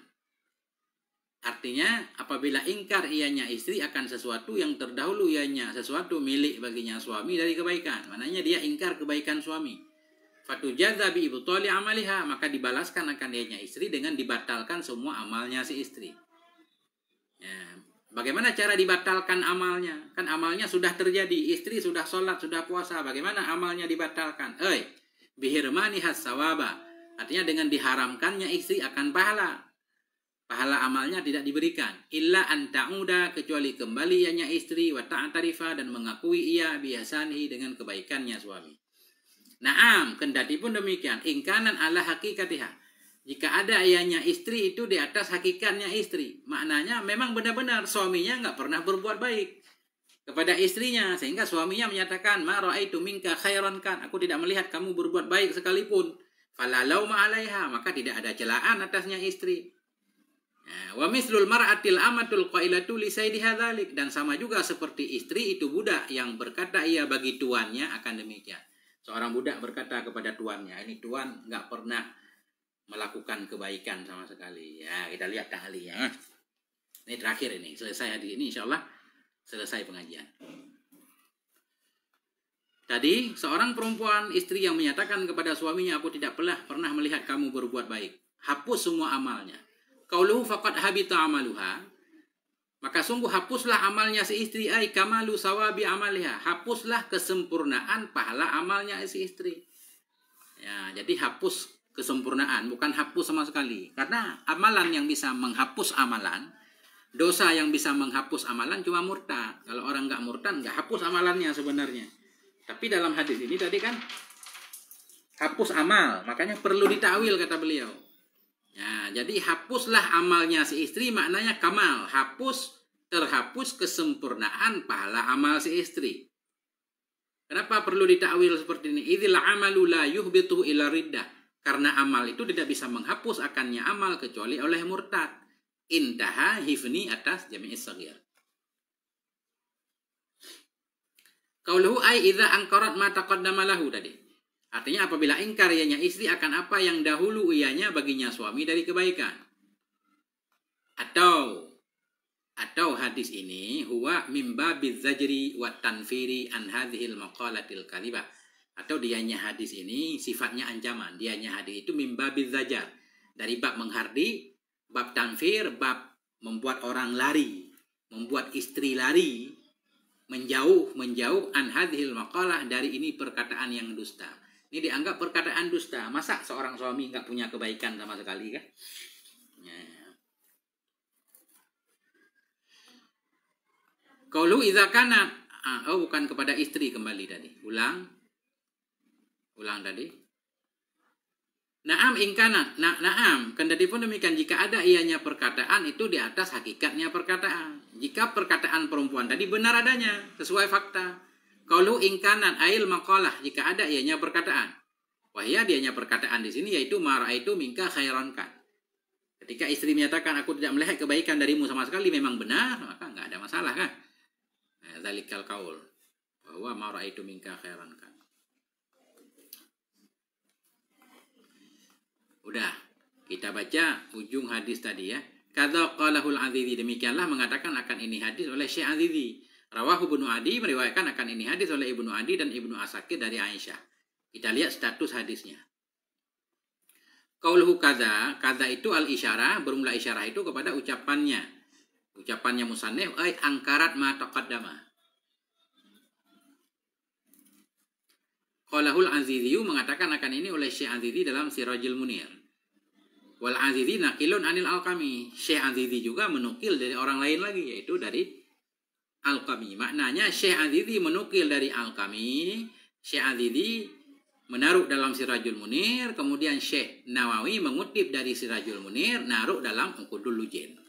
Artinya apabila ingkar ianya istri akan sesuatu yang terdahulu ianya sesuatu milik baginya suami dari kebaikan. Maknanya dia ingkar kebaikan suami. Fatujadza bi ibtali amaliha, maka dibalaskan akan ianya istri dengan dibatalkan semua amalnya si istri. Ya, bagaimana cara dibatalkan amalnya? Kan amalnya sudah terjadi, istri sudah sholat, sudah puasa. Bagaimana amalnya dibatalkan? Bihirmani has-sawaba. Artinya dengan diharamkannya istri akan pahala. Pahala amalnya tidak diberikan. Illa anta'uda, kecuali kembali ianya istri, wa ta'tarifa, dan mengakui ia biasanihi dengan kebaikannya suami. Naam, kendati pun demikian. Ingkanan ala hakikatiha. Jika ada ianya istri itu di atas hakikatnya istri. Maknanya memang benar-benar suaminya nggak pernah berbuat baik kepada istrinya. Sehingga suaminya menyatakan, ma ra'aitu minka khairan kan. Aku tidak melihat kamu berbuat baik sekalipun. Falalau ma'alaiha, maka tidak ada celaan atasnya istri. Wa mislul mar'atil amatul qailatu li sayyidiha dzalik, dan sama juga seperti istri itu budak yang berkata ia bagi tuannya akan demikian. Seorang budak berkata kepada tuannya, ini tuan nggak pernah melakukan kebaikan sama sekali. Ya, kita lihat ahlinya. Ini terakhir ini, selesai hari ini insyaallah selesai pengajian. Tadi seorang perempuan istri yang menyatakan kepada suaminya, aku tidak pernah melihat kamu berbuat baik. Hapus semua amalnya. Qauluhu faqad habita amaluha, maka sungguh hapuslah amalnya si istri, ai kamalu sawabi amaliha, hapuslah kesempurnaan pahala amalnya si istri. Ya, jadi hapus kesempurnaan, bukan hapus sama sekali. Karena amalan yang bisa menghapus amalan, dosa yang bisa menghapus amalan cuma murtad. Kalau orang nggak murtad, nggak hapus amalannya sebenarnya. Tapi dalam hadis ini tadi kan hapus amal, makanya perlu ditakwil kata beliau. Ya, jadi hapuslah amalnya si istri, maknanya kamal, terhapus kesempurnaan pahala amal si istri. Kenapa perlu ditakwil seperti ini? Idzil amalu la yuhbitu ila riddah. Karena amal itu tidak bisa menghapus akannya amal kecuali oleh murtad. Intaha hifni atas jami'is shaghir. Qauluhu ai idza ankarat ma taqaddama lahu tadi. Artinya apabila ingkar ianya istri akan apa yang dahulu ianya baginya suami dari kebaikan. Atau atau hadis ini huwa mimba bidzajri wa tanfiri an hadhil maqalatil kalibah, atau dianya hadis ini sifatnya ancaman. Dianya hadis itu mimba bizzajar, dari bab menghardi, bab tanfir, bab membuat orang lari, membuat istri lari, menjauh an hadhil maqalah, dari ini perkataan yang dusta. Ini dianggap perkataan dusta. Masa seorang suami nggak punya kebaikan sama sekali kan? Ya. Qaulu idza kana, bukan kepada istri kembali tadi. Ulang tadi. Naam ingkana, naam, kendati pun demikian, jika ada ianya perkataan itu di atas hakikatnya perkataan. Jika perkataan perempuan tadi benar adanya, sesuai fakta. Qaulu ingkanan ail maqalah, jika ada ianya perkataan. Wahya dianya perkataan di sini yaitu mara'aitu minka khairankan. Ketika istri menyatakan aku tidak melihat kebaikan darimu sama sekali, memang benar, maka enggak ada masalah kan? Dzalikal qaul, bahwa mara'aitu minka khairankan. Udah, kita baca ujung hadis tadi ya. Kadza qalahul Azizi, demikianlah mengatakan akan ini hadis oleh Syekh Azizi. Rawahu Ibnu Adi, meriwayatkan akan ini hadis oleh Ibnu Adi dan Ibnu Asakir dari Aisyah. Kita lihat status hadisnya. Qauluhu kadza, kadza itu al-isyarah, bermula isyarah itu kepada ucapannya. Ucapannya musannif ay angkarat ma taqaddama. Qalahul Azizi mengatakan akan ini oleh Syekh Azizi dalam Sirajul Munir. Wal Azizi nakilun anil Alqami. Syekh Azizi juga menukil dari orang lain lagi, yaitu dari Alqami. Maknanya Syekh Azizi menukil dari Alqami, Syekh Azizi menaruh dalam Sirajul Munir, kemudian Syekh Nawawi mengutip dari Sirajul Munir, naruh dalam Uqudul Lujin.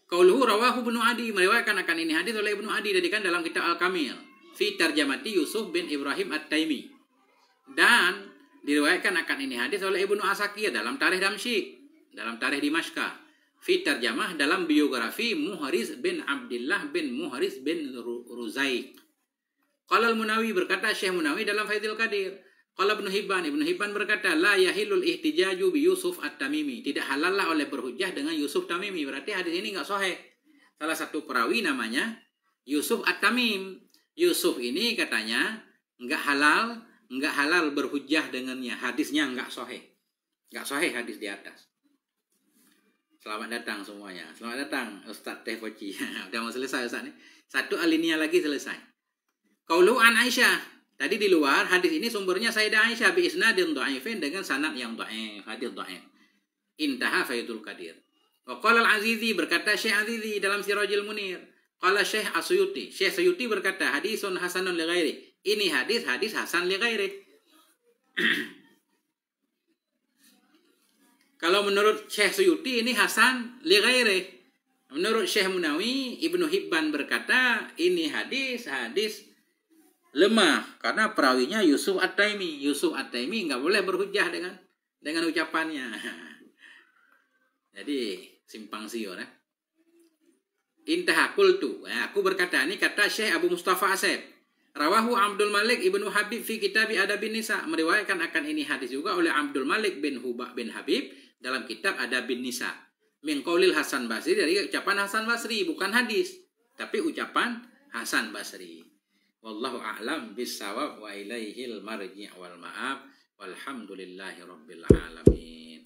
Qauluhu rawahu Ibnu Adi, meriwayatkan akan ini hadis oleh Ibnu Adi dadikan dalam kitab Al-Kamil fi tarjamati Yusuf bin Ibrahim At-Taimi, dan diriwayatkan akan ini hadis oleh Ibnu Asakir dalam Tarikh Damsyik, dalam Tarikh Dimashqa, fi tarjamah dalam biografi Muhriz bin Abdullah bin Muhriz bin Ruzaiq. Qala Al-Munawi, berkata Syekh Munawi dalam Faidul Qadir. Qala Ibnu Hibban berkata la yahilul ihtijaju bi Yusuf At-Tamimi, tidak halallah oleh berhujjah dengan Yusuf Tamimi. Berarti hadis ini enggak sahih. Salah satu perawi namanya Yusuf At-Tamim. Yusuf ini katanya enggak halal berhujjah dengannya. Hadisnya enggak sahih. Enggak sahih hadis di atas. Selamat datang semuanya. Selamat datang Ustaz Teh Poci. Udah mau selesai Ustaz nih. Satu alinea lagi selesai. Qaulu an Aisyah. Tadi di luar hadis ini sumbernya Sayyidah Aisyah bi isnadin dhaifin, dengan sanad yang dhaif, hadis dhaif. Intaha Faidul Qadir. Wa qala Al-Azizi, berkata Syekh Azizi dalam Sirajul Munir. Qala Syekh Asyuti. Syekh Asyuti berkata hadisun hasanun li ghairi. Ini hadis hasan li ghairi. Kalau menurut Syekh Suyuti ini hasan li ghairi. Menurut Syekh Munawi, Ibnu Hibban berkata ini hadis lemah karena perawinya Yusuf At-Taimi. Yusuf At-Taimi enggak boleh berhujjah dengan ucapannya. Jadi simpang siur ya. Intaha qultu. Aku berkata, ini kata Syekh Abu Mustafa Asep. Rawahu Abdul Malik Ibnu Habib fi Kitabi Adabin Nisa, meriwayatkan akan ini hadis juga oleh Abdul Malik bin Hubab bin Habib dalam kitab Adabin Nisa. Min qaulil Hasan Basri, dari ucapan Hasan Basri, bukan hadis, tapi ucapan Hasan Basri. Wallahu a'lam bis-shawab wa ilaihil marji' wal ma'ab walhamdulillahi rabbil alamin.